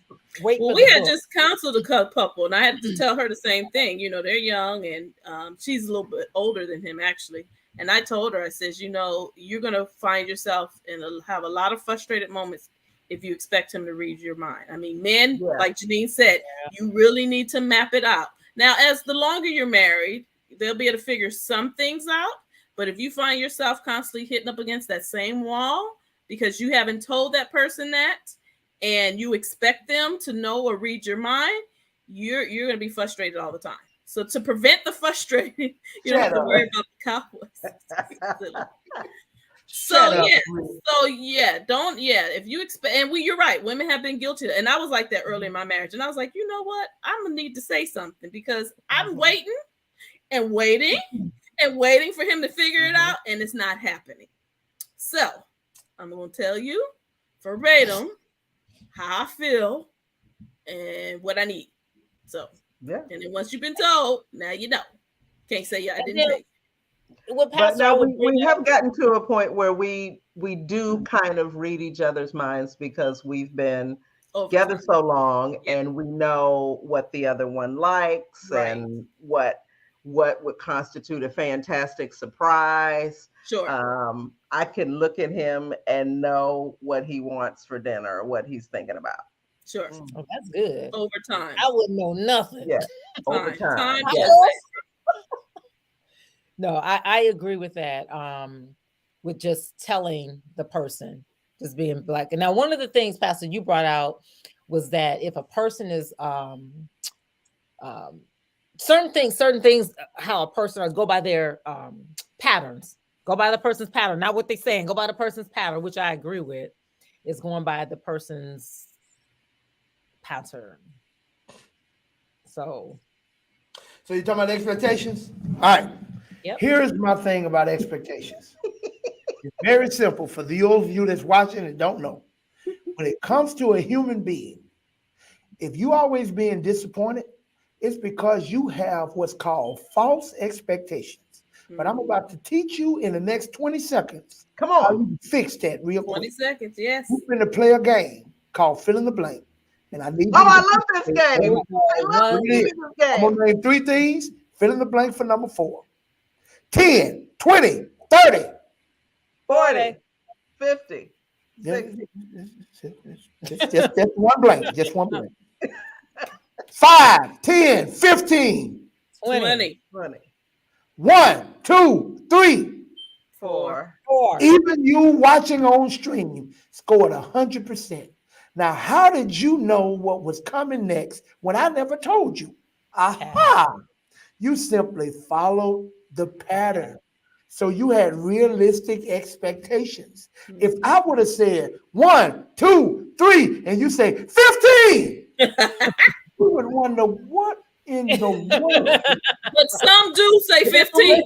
S1: Wait
S4: Well,
S1: for
S4: we
S1: the
S4: had
S1: book.
S4: just counseled a couple, and I had to tell her the same thing. You know, they're young, and she's a little bit older than him, actually. And I told her, I says, you know, you're gonna find yourself have a lot of frustrated moments if you expect him to read your mind. I mean, men, like Janine said, you really need to map it out. Now, as the longer you're married, they'll be able to figure some things out. But if you find yourself constantly hitting up against that same wall because you haven't told that person that, and you expect them to know or read your mind, you're going to be frustrated all the time. So to prevent the frustrating, you don't have to worry about the Cowboys. If you expect, and you're right, women have been guilty, and I was like that early in my marriage, and I was like, you know what, I'm gonna need to say something because I'm waiting and waiting and waiting for him to figure it out, and it's not happening. So I'm gonna tell you verbatim how I feel and what I need. So and then once you've been told, now you know. Can't say I didn't say.
S3: But now we have gotten to a point where we do kind of read each other's minds because we've been together so long, and we know what the other one likes and what would constitute a fantastic surprise.
S4: Sure.
S3: I can look at him and know what he wants for dinner or what he's thinking about.
S4: Sure.
S1: Oh, that's good.
S4: Over time.
S1: I wouldn't know nothing.
S3: Yeah. Over time.
S1: Yes. No, I agree with that. With just telling the person, just being black. And now one of the things, Pastor, you brought out was that if a person is certain things, how a person or go by their patterns, go by the person's pattern, not what they're saying, go by the person's pattern, which I agree with, is going by the person's pattern. So
S2: you're talking about expectations? All right.
S1: Yep.
S2: Here's my thing about expectations. It's very simple for the old of you that's watching and don't know. When it comes to a human being, if you always being disappointed, it's because you have what's called false expectations. But I'm about to teach you in the next 20 seconds.
S3: Come on.
S2: How you fix that real
S4: 20
S2: quick.
S4: seconds, yes.
S2: We're going to play a game called Fill in the Blank. And I need
S3: I love this game.
S2: I'm going to name 3 things. Fill in the blank for number 4. 10, 20, 30,
S3: 40, 50,
S2: 60. Just one blank. Just one blank. 5, 10, 15,
S4: 20.
S2: 1, 2, 3,
S3: 4.
S2: Even you watching on stream scored 100%. Now, how did you know what was coming next when I never told you? Aha! You simply followed the pattern. So you had realistic expectations. If I would have said 1, 2, 3, and you say 15, you would wonder what in the world.
S4: But some do say 15.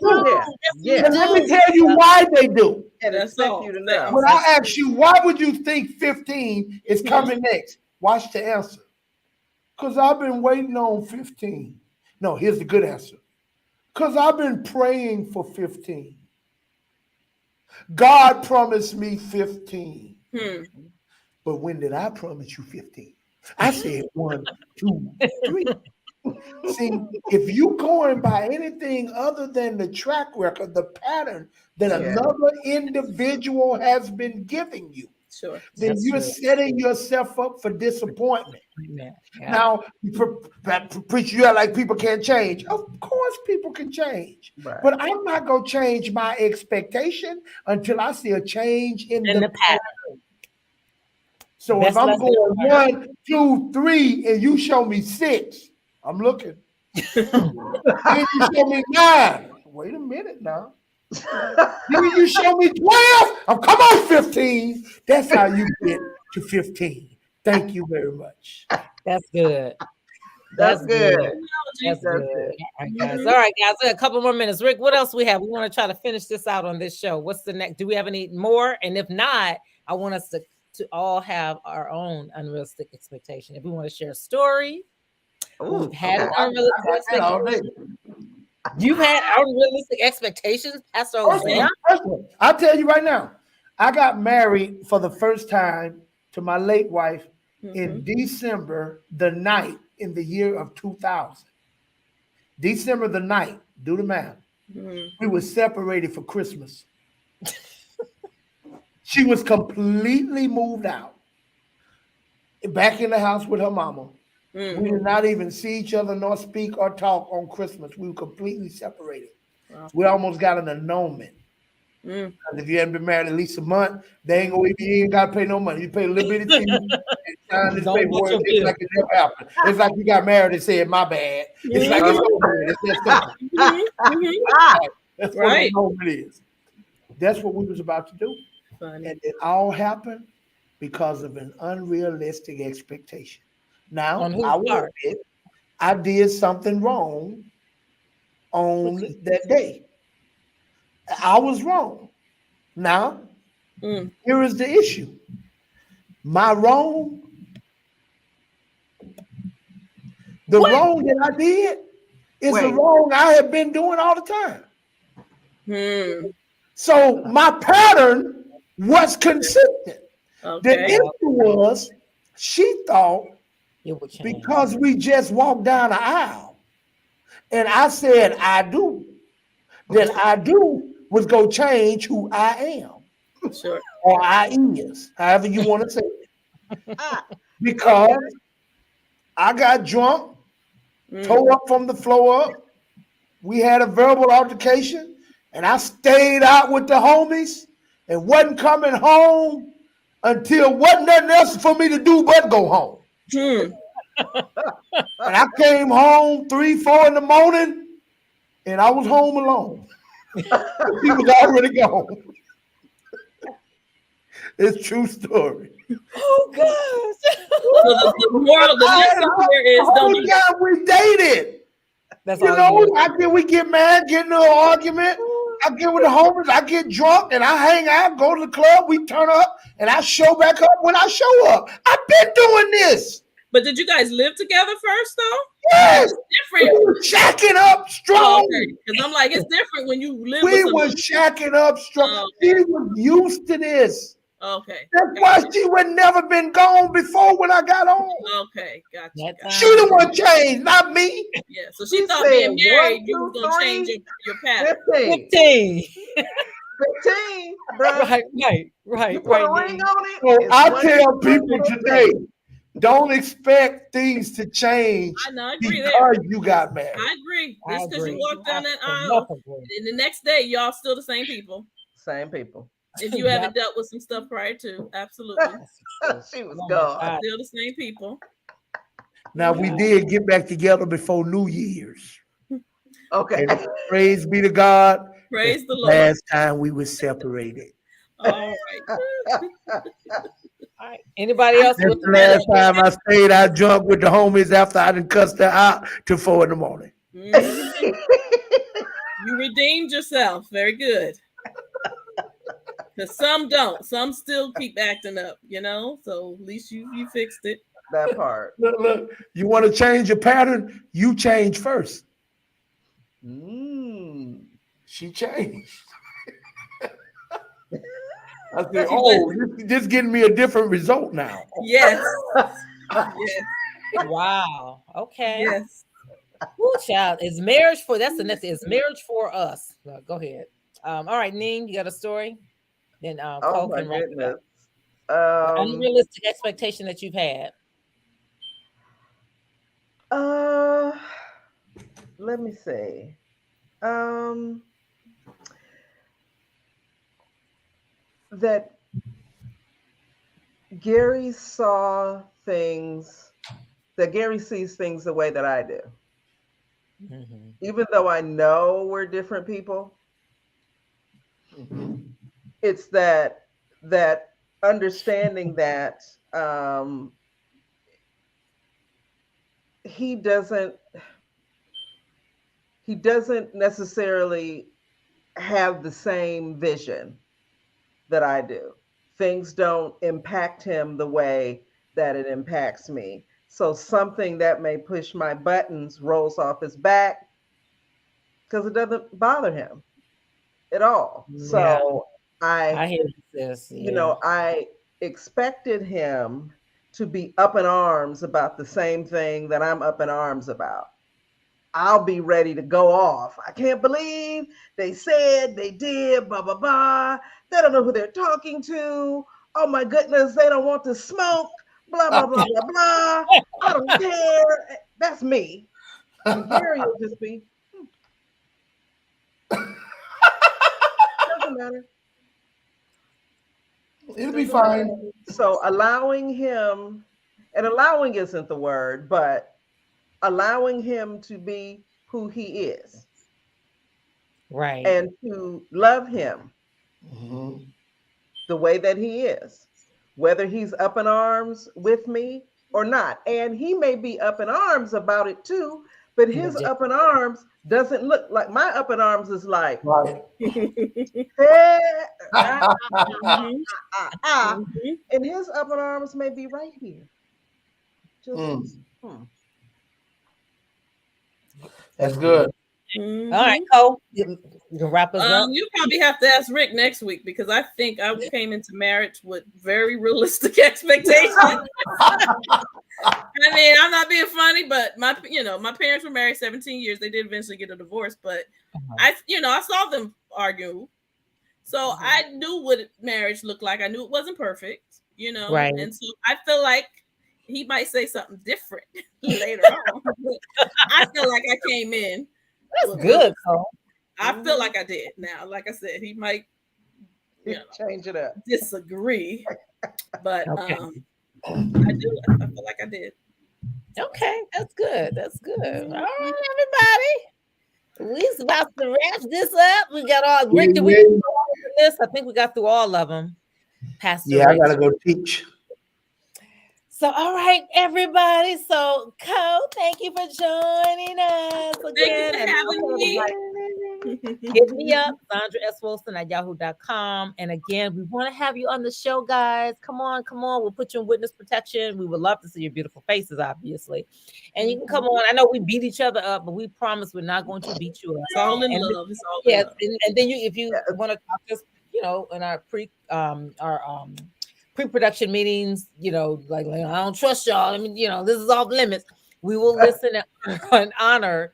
S2: Yeah. And let me tell you why they do.
S3: And expect you to know.
S2: When I ask you, why would you think 15 is coming next? Watch the answer. Because I've been waiting on 15. No, here's the good answer. Because I've been praying for 15. God promised me 15. But when did I promise you 15? I said 1, 2, 3. See, if you going by anything other than the track record, the pattern that another individual has been giving you, then you're setting yourself up for disappointment. Now, preach, you like people can't change. Of course, people can change, but I'm not going to change my expectation until I see a change in the pattern. So if I'm going 1, 2, 3, and you show me 6, I'm looking. Then you show me 9. Wait a minute now. Then you show me 12. I'm come on 15. That's how you get to 15. Thank you very much.
S1: That's good.
S3: That's good.
S1: That's good. All right, guys. We got a couple more minutes. Rick, what else we have? We want to try to finish this out on this show. What's the next? Do we have any more? And if not, I want us to all have our own unrealistic expectation. If we want to share a story, we've had an unrealistic expectation. You've had unrealistic expectations, Pastor Jose.
S2: I'll tell you right now, I got married for the first time to my late wife in December the night in the year of 2000. December the night, do the math. We were separated for Christmas. She was completely moved out, back in the house with her mama. We did not even see each other nor speak or talk on Christmas. We were completely separated.
S4: Wow.
S2: We almost got an annulment. If you hadn't been married at least a month, they ain't gonna, you ain't gotta pay no money. You pay a little bit of fee and sign this paperwork. It's like it never happened. It's like you got married and said, "My bad." It's like it's over. It's that simple. That's what an annulment is. That's what we was about to do.
S4: Funny.
S2: And it all happened because of an unrealistic expectation. Now, I will admit, I did something wrong on that day. I was wrong. Now, here is the issue. My wrong, the wrong that I did is the wrong I have been doing all the time. So my pattern was consistent. The issue was she thought because we just walked down the aisle and I said I do, that I do was go change who I am.
S4: Sure.
S2: Or I is, however you want to say it. Because I got drunk, tore up from the floor up. We had a verbal altercation, and I stayed out with the homies and wasn't coming home until wasn't nothing else for me to do but go home. And I came home 3, 4 in the morning, and I was home alone. He was already gone. It's true story.
S1: Oh gosh.
S4: So the moral, the lesson here is don't
S2: do we dated.
S1: That's
S2: you know, we get mad, get into an argument. I get with the homies, I get drunk, and I hang out, go to the club, we turn up, and I show back up when I show up. I've been doing this.
S4: But did you guys live together first, though?
S2: Yes.
S4: Different.
S2: We were shacking up strong.
S4: Because I'm like, it's different when you live
S2: we
S4: with
S2: were shacking up strong. She was used to this.
S4: Okay.
S2: That's why she would never been gone before when I got home.
S4: Okay, gotcha.
S2: She the one changed, not me.
S4: Yeah, so she thought being married, you was going to change your pattern.
S3: 15. 15, bro.
S1: Right.
S3: You put a ring on it.
S2: So I tell people today, don't expect things to change because you got married.
S4: I agree. Just because you walked down that aisle, and the next day, y'all still the same people.
S3: Same people.
S4: If you haven't dealt with some stuff prior to, absolutely.
S3: She was gone.
S4: Still the same people.
S2: Now, we did get back together before New Year's.
S3: Okay.
S2: And praise be to God.
S4: Praise the Lord.
S2: Last time we were separated.
S4: All right.
S1: All right. Anybody else?
S2: That's the last time I stayed out drunk with the homies after I done cussed her out till 4 in the morning.
S4: You redeemed yourself. Very good. Because some don't. Some still keep acting up, you know? So at least you fixed it.
S3: That part.
S2: Look, you want to change your pattern? You change first. She changed. I said, this getting me a different result now.
S4: Yes.
S1: Yes. Wow. Okay.
S4: Yes.
S1: Ooh, child. Is marriage for that's the next is marriage for us. Go ahead. All right, Neen, you got a story? Then Cole can wrap it up. Unrealistic expectation that you've had.
S3: Let me see. That Gary saw things, that Gary sees things the way that I do. Even though I know we're different people, it's that understanding that he doesn't necessarily have the same vision that I do. Things don't impact him the way that it impacts me. So something that may push my buttons rolls off his back because it doesn't bother him at all. Yeah. So I hear this. Yeah. You know, I expected him to be up in arms about the same thing that I'm up in arms about, I'll be ready to go off. I can't believe they said, they did, blah, blah, blah. They don't know who they're talking to. Oh my goodness, they don't want to smoke, blah, blah, blah, blah, blah. I don't care. That's me. And Gary will just be, doesn't matter.
S2: It'll be fine.
S3: So allowing him, and allowing isn't the word, but allowing him to be who he is.
S1: Right.
S3: And to love him the way that he is, whether he's up in arms with me or not. And he may be up in arms about it too, but his up in arms doesn't look like my up in arms is like,
S2: Right.
S3: and his up in arms may be right here. Just,
S2: That's good.
S1: All right, Cole, you can wrap us up.
S4: You probably have to ask Rick next week because I think I came into marriage with very realistic expectations. I mean, I'm not being funny, but my parents were married 17 years. They did eventually get a divorce, but I saw them argue. So I knew what marriage looked like. I knew it wasn't perfect,
S1: Right.
S4: And so I feel like he might say something different later on. I feel like I came in.
S1: That's good, Cole.
S4: I feel like I did. Now, like I said, he might
S3: change it up,
S4: disagree, but
S1: Okay.
S4: I do. I feel like I did.
S1: Okay, that's good. That's good. All right, everybody. We're about to wrap this up. We got all Rick. Did we go over this? I think we got through all of them. Pastor
S2: Yeah,
S1: Rick.
S2: I gotta go teach.
S1: So, all right, everybody. So, Cole, thank you for joining us again.
S4: Thank you for having me.
S1: Hit me up, Sandra S. Wilson at yahoo.com. And again, we want to have you on the show, guys. Come on. We'll put you in witness protection. We would love to see your beautiful faces, obviously. And you can come on. I know we beat each other up, but we promise we're not going to beat you up.
S4: It's all in love. It's all in love.
S1: And then if you want to talk to us, in our pre-production meetings, like I don't trust y'all. I mean, this is off limits. We will listen and honor.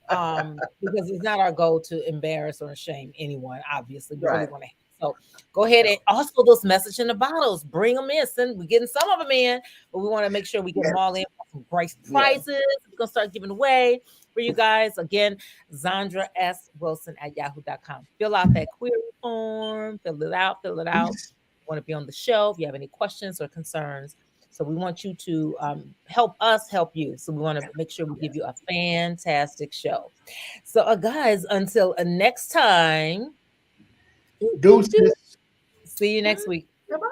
S1: Because it's not our goal to embarrass or shame anyone. Obviously, we really want to. So go ahead and also those message in the bottles. Bring them in. We're getting some of them in, but we want to make sure we get them all in for some great prices. We're gonna start giving away for you guys. Again, Sandra S. Wilson at yahoo.com. Fill out that query form. Fill it out. Want to be on the show? If you have any questions or concerns. So we want you to help us help you. So we want to make sure we give you a fantastic show. So guys, until next time.
S2: Deuces.
S1: See you next week.
S3: Goodbye.